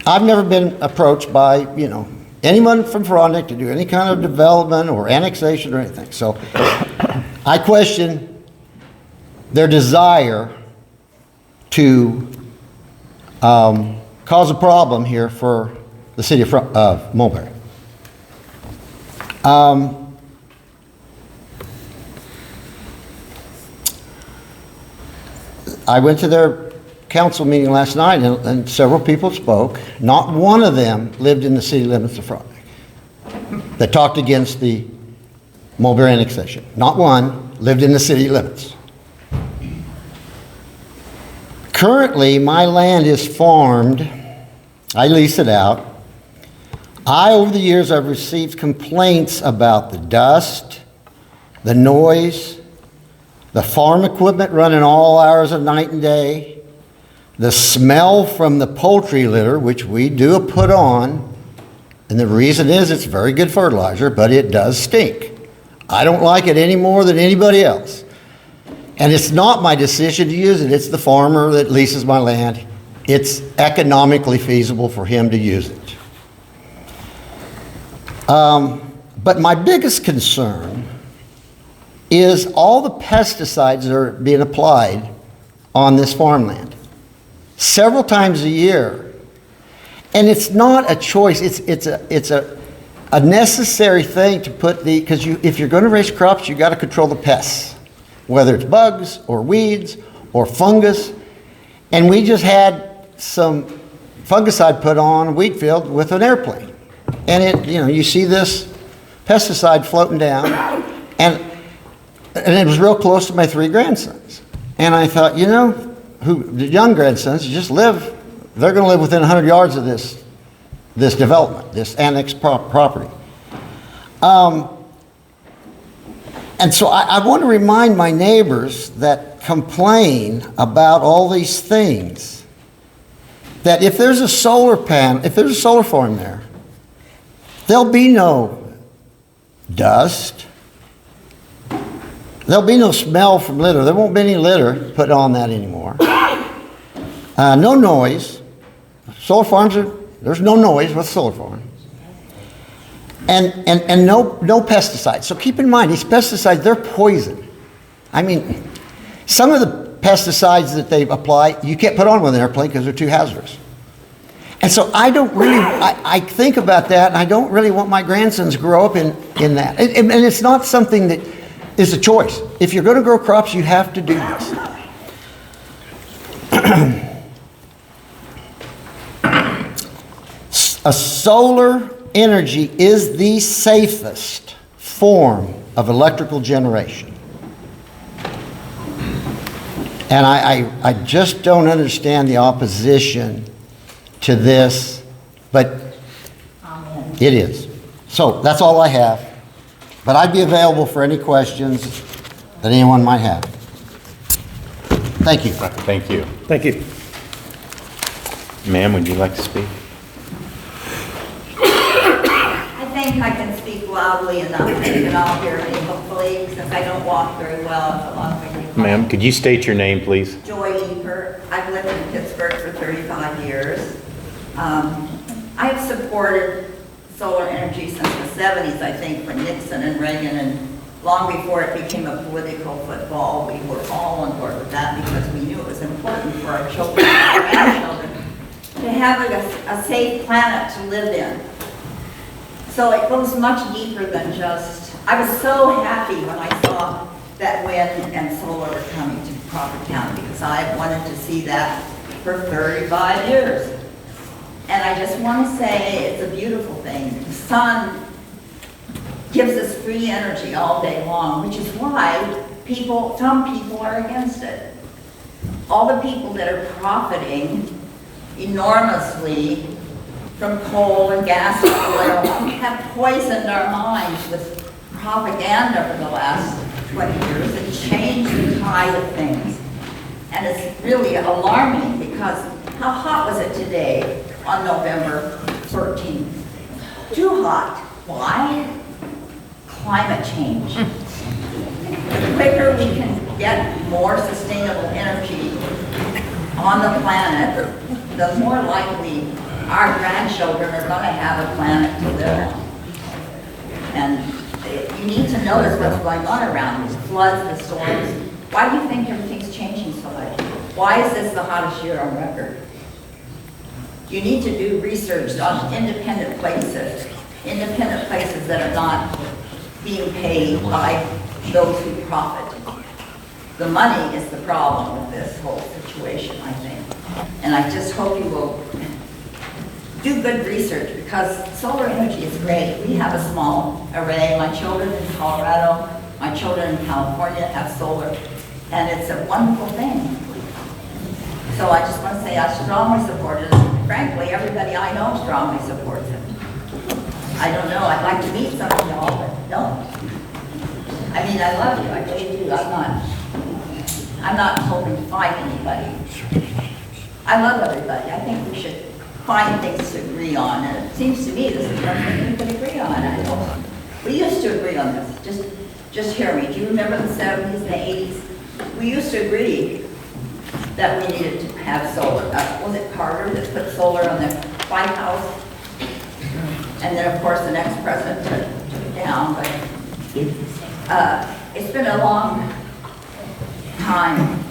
I've never been approached by, anyone from Frontenac to do any kind of development or annexation or anything. So I question their desire to cause a problem here for the city of Mulberry. I went to their council meeting last night, and several people spoke. Not one of them lived in the city limits of Frontenac that talked against the Mulberry annexation. Not one lived in the city limits. Currently, my land is farmed. I lease it out. Over the years, I've received complaints about the dust, the noise, the farm equipment running all hours of night and day, the smell from the poultry litter, which we do put on, and the reason is it's very good fertilizer, but it does stink. I don't like it any more than anybody else. And it's not my decision to use it. It's the farmer that leases my land. It's economically feasible for him to use it. But my biggest concern is all the pesticides that are being applied on this farmland several times a year. And it's not a choice. It's a necessary thing to put because if you're going to raise crops, you got to control the pests, whether it's bugs or weeds or fungus. And we just had some fungicide put on a wheat field with an airplane. And you see this pesticide floating down, and it was real close to my 3 grandsons. And I thought, the young grandsons they're going to live within 100 yards of this development, this annex property. And so I want to remind my neighbors that complain about all these things, that if there's a solar farm there, there'll be no dust. There'll be no smell from litter. There won't be any litter put on that anymore. No noise. Solar farms there's no noise with solar farms. And no pesticides. So keep in mind, these pesticides, they're poison. I mean, some of the pesticides that they apply, you can't put on with an airplane because they're too hazardous. And so I think about that, and I don't really want my grandsons to grow up in that. And it's not something that is a choice. If you're going to grow crops, you have to do this. A solar energy is the safest form of electrical generation. And I just don't understand the opposition to this, but it is. So that's all I have. But I'd be available for any questions that anyone might have. Thank you. Thank you. Thank you. Ma'am, would you like to speak? I think I can speak loudly enough that you can all hear me, hopefully, since I don't walk very well. It's a long way. Ma'am, could you state your name, please? Joy Leeper. I've lived in Pittsburgh for 35 years. I've supported solar energy since the 70s, I think, for Nixon and Reagan, and long before it became a political football, we were all on board with that because we knew it was important for our children and our grandchildren to have a safe planet to live in. So it goes much deeper than just, I was so happy when I saw that wind and solar were coming to Crawford County because I wanted to see that for 35 years. And I just want to say it's a beautiful thing. The sun gives us free energy all day long, which is why some people are against it. All the people that are profiting enormously from coal and gas and oil have poisoned our minds with propaganda for the last 20 years and changed the tide of things. And it's really alarming because how hot was it today on November 13th? Too hot. Why? Climate change. The quicker we can get more sustainable energy on the planet, the more likely our grandchildren are going to have a planet to live on. And you need to notice what's going on around us, floods, the storms. Why do you think everything's changing so much? Why is this the hottest year on record? You need to do research on independent places that are not being paid by those who profit. The money is the problem with this whole situation, I think. And I just hope you will do good research because solar energy is great. We have a small array. My children in Colorado, my children in California have solar, and it's a wonderful thing. So I just want to say I strongly support it. Frankly, everybody I know strongly supports it. I don't know, I'd like to meet some of y'all, but don't. I mean, I love you, I really do, I'm not hoping to find anybody. I love everybody, I think we should find things to agree on, and it seems to me this is something we can agree on. I know we used to agree on this, just hear me, do you remember the 70s and the 80s? We used to agree that we needed to have solar. Was it Carter that put solar on the White House? And then, of course, the next president took it down. But it's been a long time,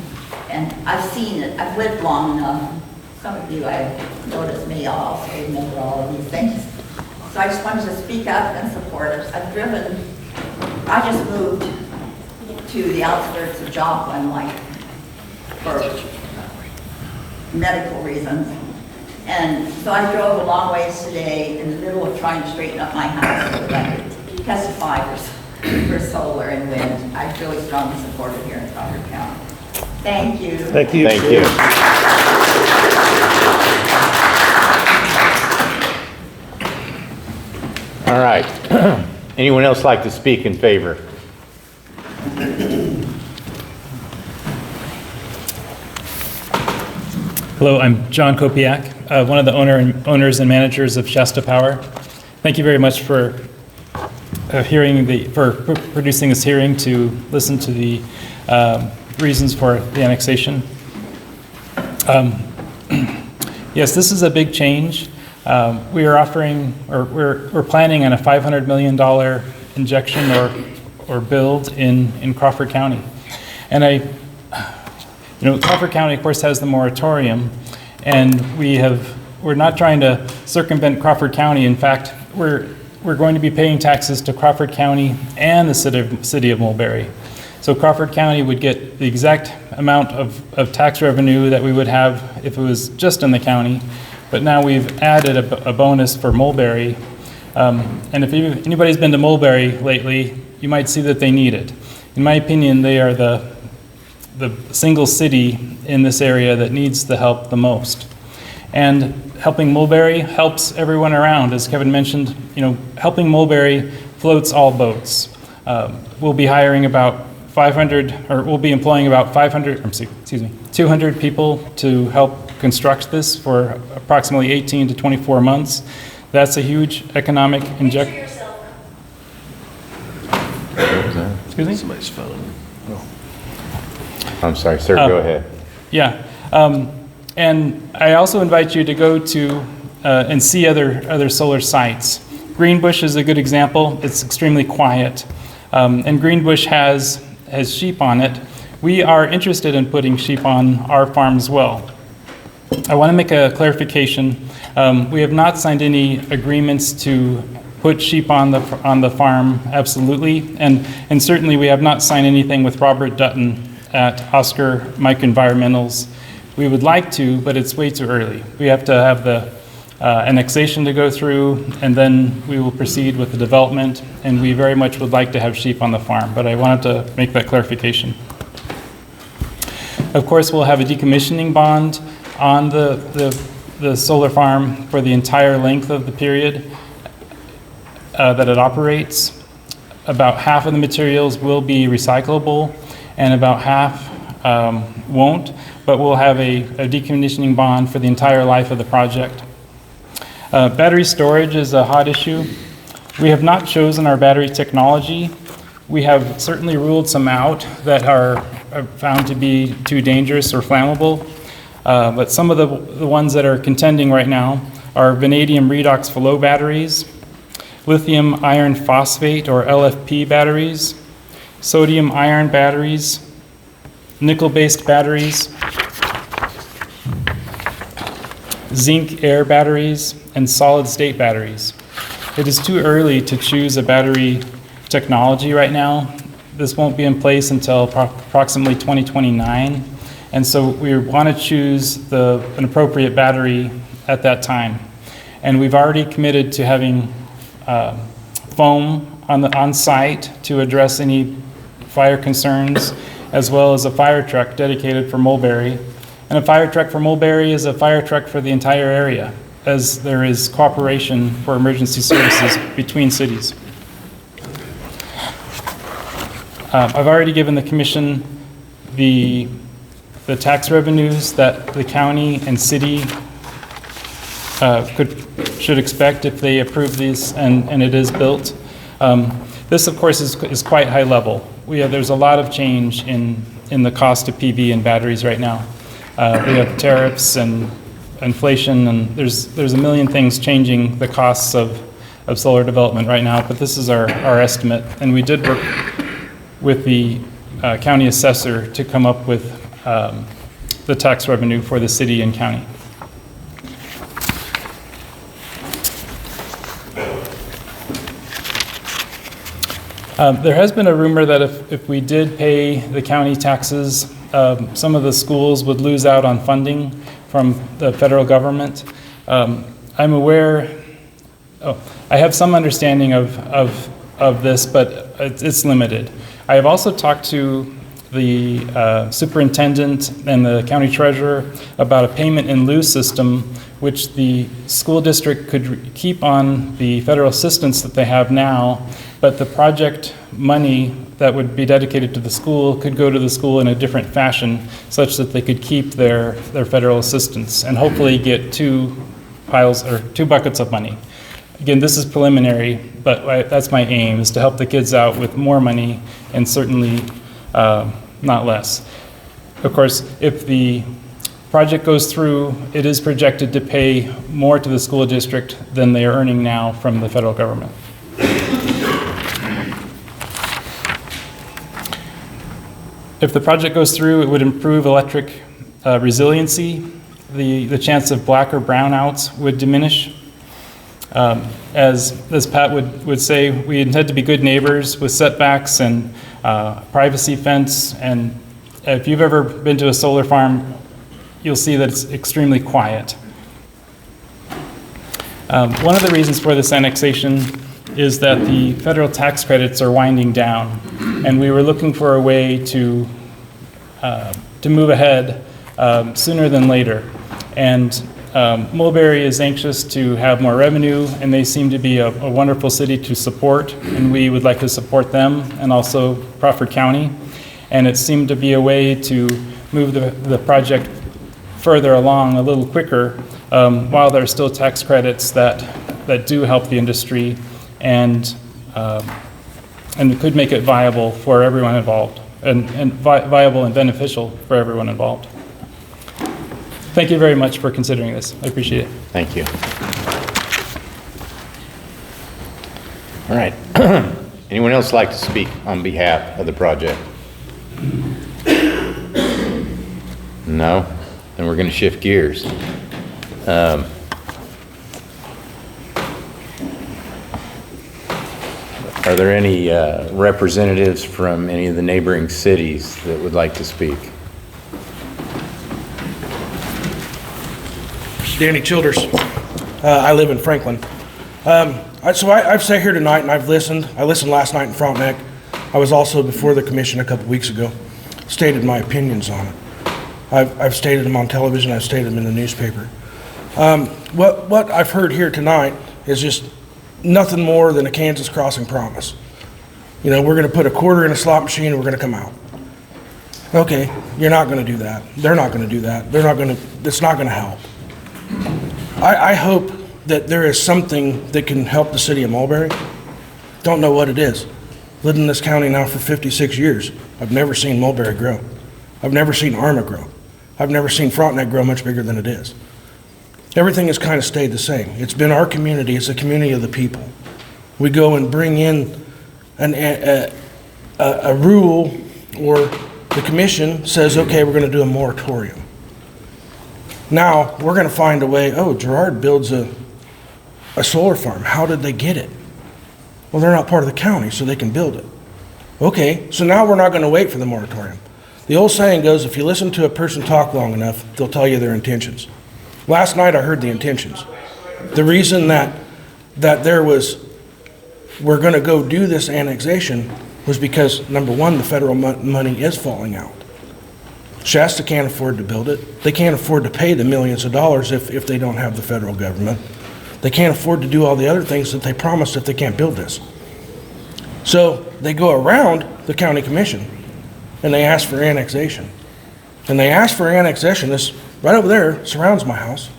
and I've seen it. I've lived long enough. Some of you, I've noticed me, I'll also remember all of these things. So I just wanted to speak up and support us. I just moved to the outskirts of Joplin, like, for medical reasons. And so I drove a long ways today in the middle of trying to straighten up my house so that I could testify for solar and wind. I really strongly support it here in Crawford County. Thank you. Thank you. Thank you. All right. Anyone else like to speak in favor? Hello, I'm John Kopiak, one of the owners and managers of Shasta Power. Thank you very much for producing this hearing to listen to the reasons for the annexation. Yes, this is a big change. We are offering, or we're planning on a $500 million injection or build in Crawford County, and Crawford County, of course, has the moratorium, and we're not trying to circumvent Crawford County. In fact, we're going to be paying taxes to Crawford County and the city of Mulberry. So Crawford County would get the exact amount of tax revenue that we would have if it was just in the county, but now we've added a bonus for Mulberry. And if anybody's been to Mulberry lately, you might see that they need it. In my opinion, they are the single city in this area that needs the help the most. And helping Mulberry helps everyone around. As Kevin mentioned, helping Mulberry floats all boats. We'll be hiring about 500, or we'll be employing about 200 people to help construct this for approximately 18 to 24 months. That's a huge economic injection. Excuse me? Somebody's phone. I'm sorry, sir, go ahead. Yeah, and I also invite you to go to and see other solar sites. Greenbush is a good example. It's extremely quiet, and Greenbush has sheep on it. We are interested in putting sheep on our farm as well. I want to make a clarification. We have not signed any agreements to put sheep on the farm, absolutely, and certainly we have not signed anything with Robert Dutton at Oscar Mike Environmentals. We would like to, but it's way too early. We have to have the annexation to go through, and then we will proceed with the development, and we very much would like to have sheep on the farm, but I wanted to make that clarification. Of course, we'll have a decommissioning bond on the solar farm for the entire length of the period that it operates. About half of the materials will be recyclable, and about half won't, but we'll have a decommissioning bond for the entire life of the project. Battery storage is a hot issue. We have not chosen our battery technology. We have certainly ruled some out that are found to be too dangerous or flammable, but some of the ones that are contending right now are vanadium redox flow batteries, lithium iron phosphate or LFP batteries, sodium ion batteries, nickel-based batteries, zinc air batteries, and solid-state batteries. It is too early to choose a battery technology right now. This won't be in place until approximately 2029, and so we want to choose an appropriate battery at that time. And we've already committed to having foam on site to address any fire concerns, as well as a fire truck dedicated for Mulberry. And a fire truck for Mulberry is a fire truck for the entire area. as there is cooperation for emergency services between cities. I've already given the commission the tax revenues that the county and city should expect if they approve these and it is built. This, of course, is quite high level. There's a lot of change in the cost of PV and batteries right now. We have tariffs and inflation, and there's a million things changing the costs of solar development right now, but this is our estimate. And we did work with the county assessor to come up with the tax revenue for the city and county. There has been a rumor that if we did pay the county taxes, some of the schools would lose out on funding from the federal government. I'm aware, I have some understanding of this, but it's limited. I have also talked to the superintendent and the county treasurer about a payment in lieu system, which the school district could keep on the federal assistance that they have now, but the project money that would be dedicated to the school could go to the school in a different fashion, such that they could keep their federal assistance and hopefully get two buckets of money. Again, this is preliminary, but that's my aim, is to help the kids out with more money and certainly not less. Of course, if the project goes through, it is projected to pay more to the school district than they are earning now from the federal government. If the project goes through, it would improve electric resiliency. The chance of black or brownouts would diminish. As Pat would say, we intend to be good neighbors with setbacks and privacy fence. And if you've ever been to a solar farm, you'll see that it's extremely quiet. One of the reasons for this annexation is that the federal tax credits are winding down, and we were looking for a way to move ahead sooner than later. And Mulberry is anxious to have more revenue, and they seem to be a wonderful city to support, and we would like to support them, and also Crawford County. And it seemed to be a way to move the project further along a little quicker, while there are still tax credits that do help the industry and could make it viable for everyone involved, and viable and beneficial for everyone involved. Thank you very much for considering this. I appreciate it. Thank you. All right. Anyone else like to speak on behalf of the project? No? Then we're going to shift gears. Are there any representatives from any of the neighboring cities that would like to speak? Danny Childers. I live in Franklin. I've sat here tonight and I've listened. I listened last night in Frontenac. I was also before the commission a couple weeks ago, stated my opinions on it. I've stated them on television, I've stated them in the newspaper. What I've heard here tonight is just nothing more than a Kansas Crossing promise. You know, we're gonna put a quarter in a slot machine and we're gonna come out. Okay, you're not gonna do that. They're not gonna do that. It's not gonna help. I hope that there is something that can help the city of Mulberry. Don't know what it is. Lived in this county now for 56 years. I've never seen Mulberry grow. I've never seen Arma grow. I've never seen Frontenac grow much bigger than it is. Everything has kind of stayed the same. It's been our community. It's a community of the people. We go and bring in a rule, or the commission says, okay, we're going to do a moratorium. Now, we're going to find a way, Girard builds a solar farm. How did they get it? Well, they're not part of the county, so they can build it. Okay, so now we're not going to wait for the moratorium. The old saying goes, if you listen to a person talk long enough, they'll tell you their intentions. Last night I heard the intentions. The reason that we're going to go do this annexation was because, number one, the federal money is falling out. Shasta can't afford to build it. They can't afford to pay the millions of dollars if they don't have the federal government. They can't afford to do all the other things that they promised if they can't build this. So they go around the county commission and they ask for annexation. And they ask for annexation. This right over there surrounds my house.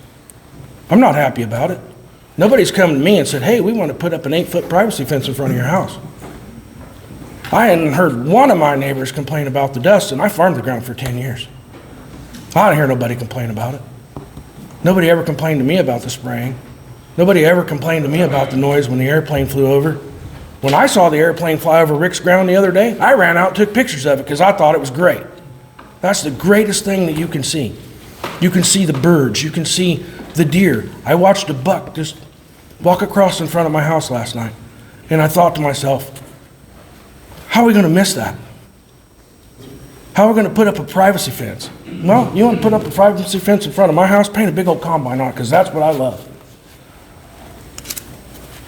I'm not happy about it. Nobody's come to me and said, hey, we want to put up an 8-foot privacy fence in front of your house. I hadn't heard one of my neighbors complain about the dust, and I farmed the ground for 10 years. I didn't hear nobody complain about it. Nobody ever complained to me about the spraying. Nobody ever complained to me about the noise when the airplane flew over. When I saw the airplane fly over Rick's ground the other day, I ran out and took pictures of it because I thought it was great. That's the greatest thing that you can see. You can see the birds. You can see the deer. I watched a buck just walk across in front of my house last night, and I thought to myself, how are we going to miss that? How are we going to put up a privacy fence? Well, you want to put up a privacy fence in front of my house? Paint a big old combine on it, because that's what I love.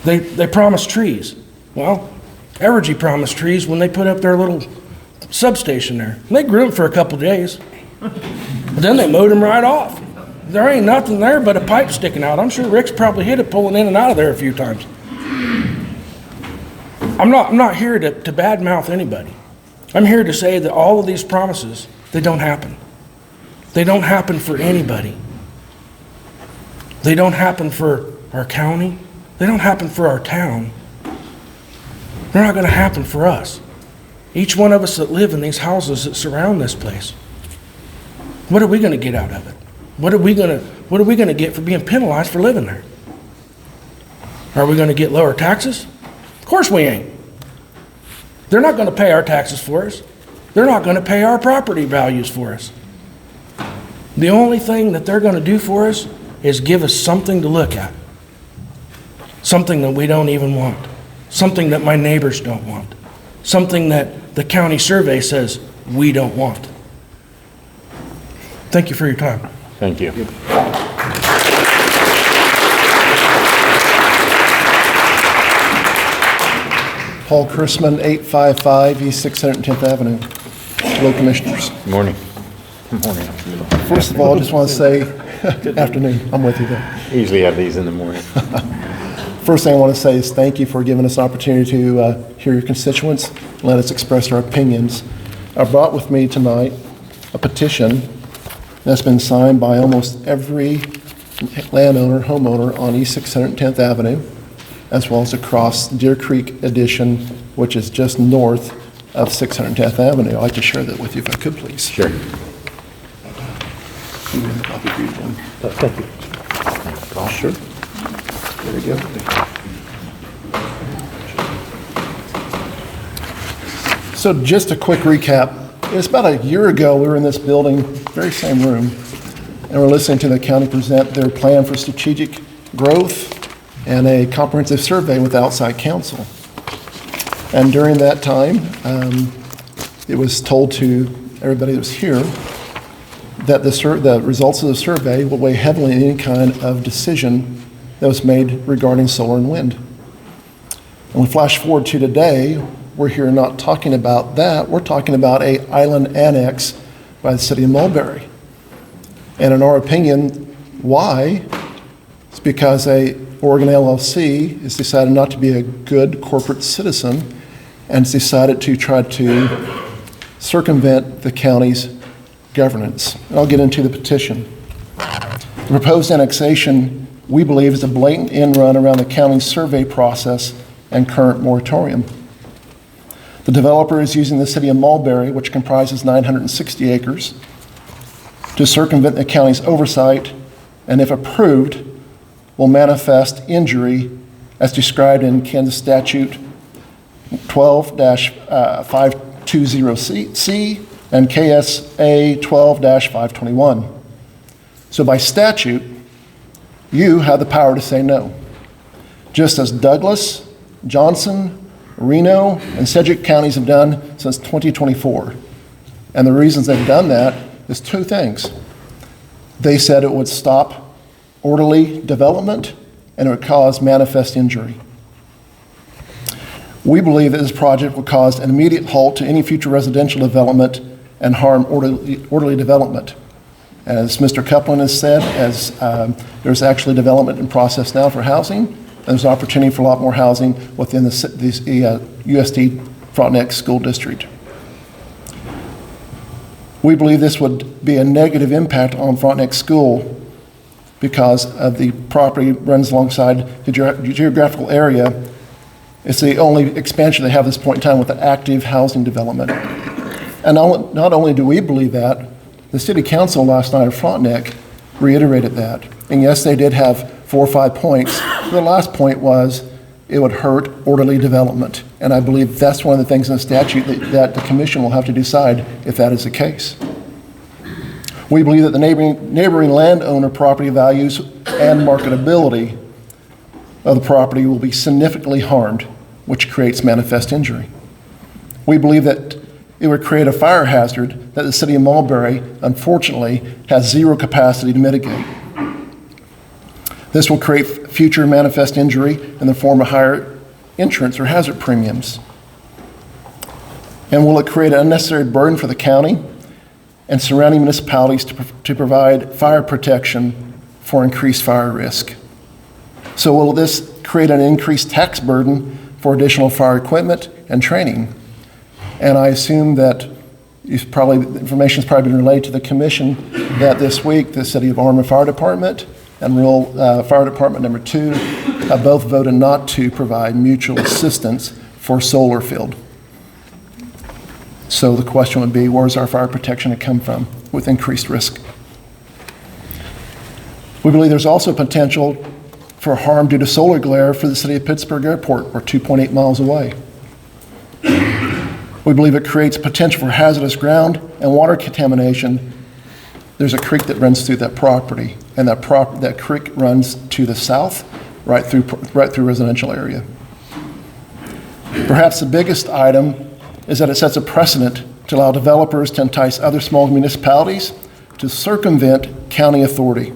They promised trees. Well, Evergy promised trees when they put up their little substation there. And they grew them for a couple days. But then they mowed them right off. There ain't nothing there but a pipe sticking out. I'm sure Rick's probably hit it pulling in and out of there a few times. I'm not here to badmouth anybody. I'm here to say that all of these promises, they don't happen. They don't happen for anybody. They don't happen for our county. They don't happen for our town. They're not going to happen for us. Each one of us that live in these houses that surround this place. What are we going to get out of it? What are we going to get for being penalized for living there? Are we going to get lower taxes? Of course we ain't. They're not going to pay our taxes for us. They're not going to pay our property values for us. The only thing that they're going to do for us is give us something to look at. Something that we don't even want. Something that my neighbors don't want. Something that the county survey says we don't want. Thank you for your time. Thank you. Paul Chrisman, 855 East 610th Avenue. Hello, Commissioners. Good morning. Good morning. First of all, I just want to say, afternoon, I'm with you there. Usually have these in the morning. First thing I want to say is thank you for giving us an opportunity to hear your constituents, let us express our opinions. I brought with me tonight a petition that's been signed by almost every landowner, homeowner on East 610th Avenue, as well as across Deer Creek Addition, which is just north of 610th Avenue. I'd like to share that with you if I could, please. Sure. Thank you. Sure. There we go. So just a quick recap. It's about a year ago we were in this building, very same room, and we're listening to the county present their plan for strategic growth and a comprehensive survey with outside counsel. And during that time, it was told to everybody that was here that the results of the survey will weigh heavily in any kind of decision that was made regarding solar and wind. And we flash forward to today, we're here not talking about that, we're talking about an island annex by the city of Mulberry. And in our opinion, why? It's because Oregon LLC has decided not to be a good corporate citizen and has decided to try to circumvent the county's governance. And I'll get into the petition. The proposed annexation, we believe, is a blatant end run around the county's survey process and current moratorium. The developer is using the city of Mulberry, which comprises 960 acres, to circumvent the county's oversight, and if approved, will manifest injury as described in Kansas Statute 12-520C and KSA 12-521. So by statute, you have the power to say no. Just as Douglas, Johnson, Reno, and Sedgwick counties have done since 2024. And the reasons they've done that is two things. They said it would stop orderly development and it would cause manifest injury. We believe that this project will cause an immediate halt to any future residential development and harm orderly development. As Mr. Copeland has said, there's actually development in process now for housing, and there's opportunity for a lot more housing within the USD Frontenac School District. We believe this would be a negative impact on Frontenac School because of the property runs alongside the geographical area. It's the only expansion they have at this point in time with an active housing development. And not only do we believe that, the City Council last night of Frontenac reiterated that. And yes, they did have 4 or 5 points. The last point was it would hurt orderly development. And I believe that's one of the things in the statute that the commission will have to decide if that is the case. We believe that the neighboring landowner property values and marketability of the property will be significantly harmed, which creates manifest injury. We believe that it would create a fire hazard that the city of Mulberry, unfortunately, has zero capacity to mitigate. This will create future manifest injury in the form of higher insurance or hazard premiums. And will it create an unnecessary burden for the county and surrounding municipalities to provide fire protection for increased fire risk? So will this create an increased tax burden for additional fire equipment and training? And I assume that the information has probably been relayed to the commission that this week the City of Ormond Fire Department and Rural Fire Department number 2 have both voted not to provide mutual assistance for solar field. So the question would be, where's our fire protection to come from with increased risk? We believe there's also potential for harm due to solar glare for the City of Pittsburgh Airport. We're 2.8 miles away. We believe it creates potential for hazardous ground and water contamination. There's a creek that runs through that property, and that creek runs to the south, right through residential area. Perhaps the biggest item is that it sets a precedent to allow developers to entice other small municipalities to circumvent county authority,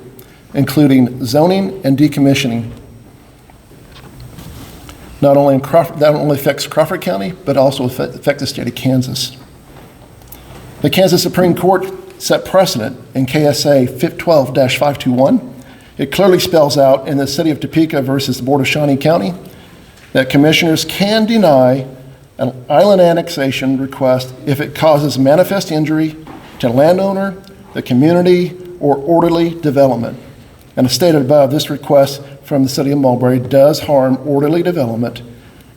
including zoning and decommissioning. That not only affects Crawford County, but also affects the state of Kansas. The Kansas Supreme Court set precedent in KSA 12-521. It clearly spells out in the City of Topeka versus the Board of Shawnee County that commissioners can deny an island annexation request if it causes manifest injury to landowner, the community, or orderly development. And as stated above, this request from the City of Mulberry does harm orderly development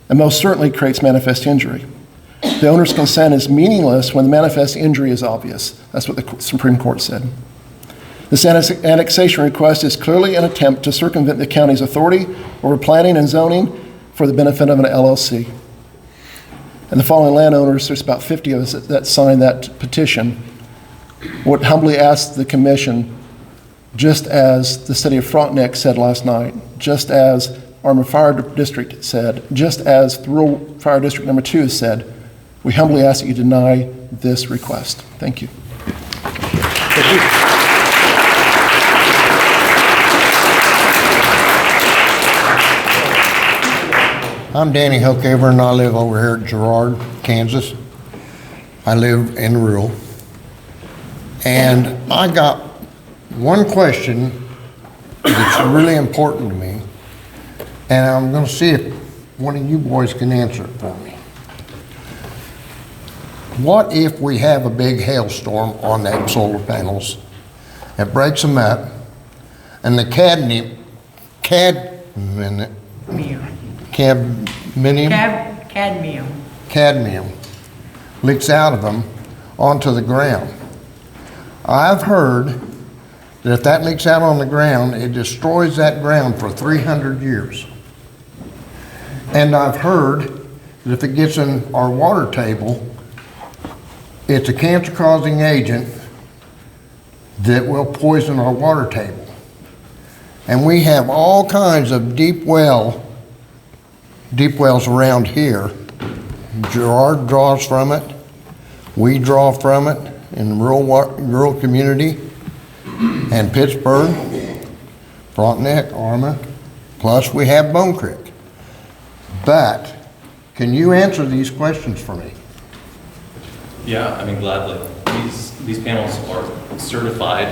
and most certainly creates manifest injury. The owner's consent is meaningless when the manifest injury is obvious. That's what the Supreme Court said. This annexation request is clearly an attempt to circumvent the county's authority over planning and zoning for the benefit of an LLC. And the following landowners, there's about 50 of us that signed that petition, would humbly ask the commission, just as the City of Frontenac said last night, just as Armor Fire District said, just as the Rural Fire District number 2 has said, we humbly ask that you deny this request. Thank you. I'm Danny Hookover, and I live over here at Girard, Kansas. I live in rural. And I got one question that's really important to me, and I'm going to see if one of you boys can answer it for me. What if we have a big hailstorm on them solar panels? It breaks them up, and the cadmium leaks out of them onto the ground. I've heard that if that leaks out on the ground, it destroys that ground for 300 years. And I've heard that if it gets in our water table, it's a cancer-causing agent that will poison our water table. And we have all kinds of deep wells around here. Girard draws from it. We draw from it in the rural community. And Pittsburgh, Frontenac, Arma, plus we have Bone Creek. But can you answer these questions for me? Yeah, I mean, gladly. these panels are certified.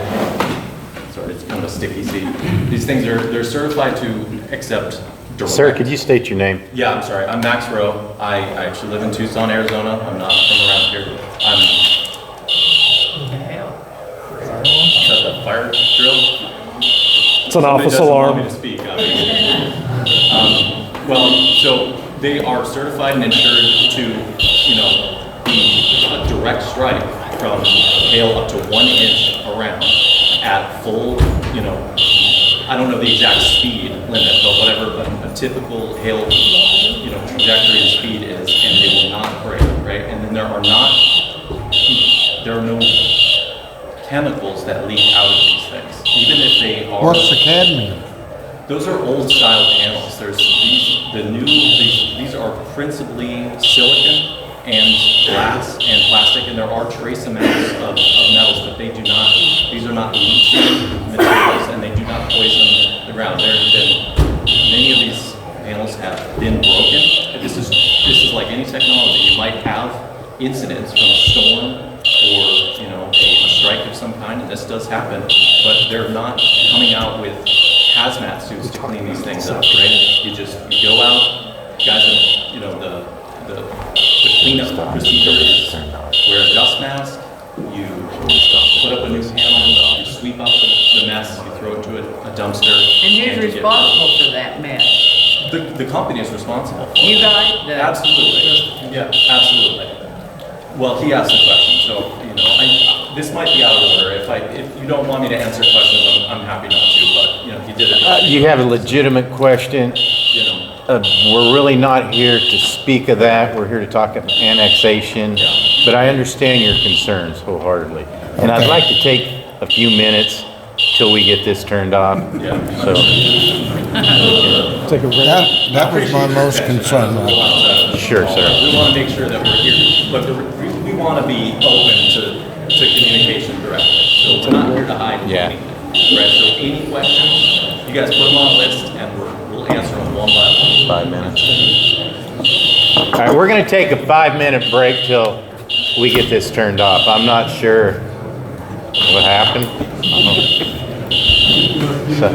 Sorry, it's kind of a sticky seat. These things they're certified to accept direct. Sir, could you state your name? Yeah, I'm sorry. I'm Max Rowe. I actually live in Tucson, Arizona. I'm not from around here. Is that the fire drill? It's an office Somebody alarm. doesn't want me to speak. Well, so they are certified and insured to, be a direct strike from hail up to 1 inch around at full, I don't know the exact speed limit, but whatever a typical hail, trajectory and speed is, and they will not break, right? And then there are no chemicals that leak out of these things, even if they are. What's the cadmium? Those are old style panels. There's these are principally silicon and glass and plastic, and there are trace amounts of metals, but these are not leaching materials, and they do not poison the ground. Many of these panels have been broken. This is like any technology. You might have incidents from a storm or a strike of some kind, and this does happen, but they're not coming out with hazmat suits to clean these things up, right? You go out, guys, the cleanup procedure is wear a dust mask, you put up a new panel, you sweep up the mess, you throw it to a dumpster. And who's responsible for that mess? The company is responsible for it. You guys? Absolutely. Yeah, absolutely. Well, he asked the question, so, this might be out of order. If you don't want me to answer questions, I'm happy not to, but, he did it. You have a legitimate question. We're really not here to speak of that. We're here to talk about annexation, but I understand your concerns wholeheartedly. And I'd like to take a few minutes till we get this turned off. Yeah. So, Take a break. That was my most concern. sure, sir. We want to make sure that we're here, but we want to be open to communication directly. So we're not here to hide anything. Right, so any questions, you guys put them on a list and we'll answer them one by one. 5 minutes. All right, we're going to take a 5-minute break till we get this turned off. I'm not sure what happened. So,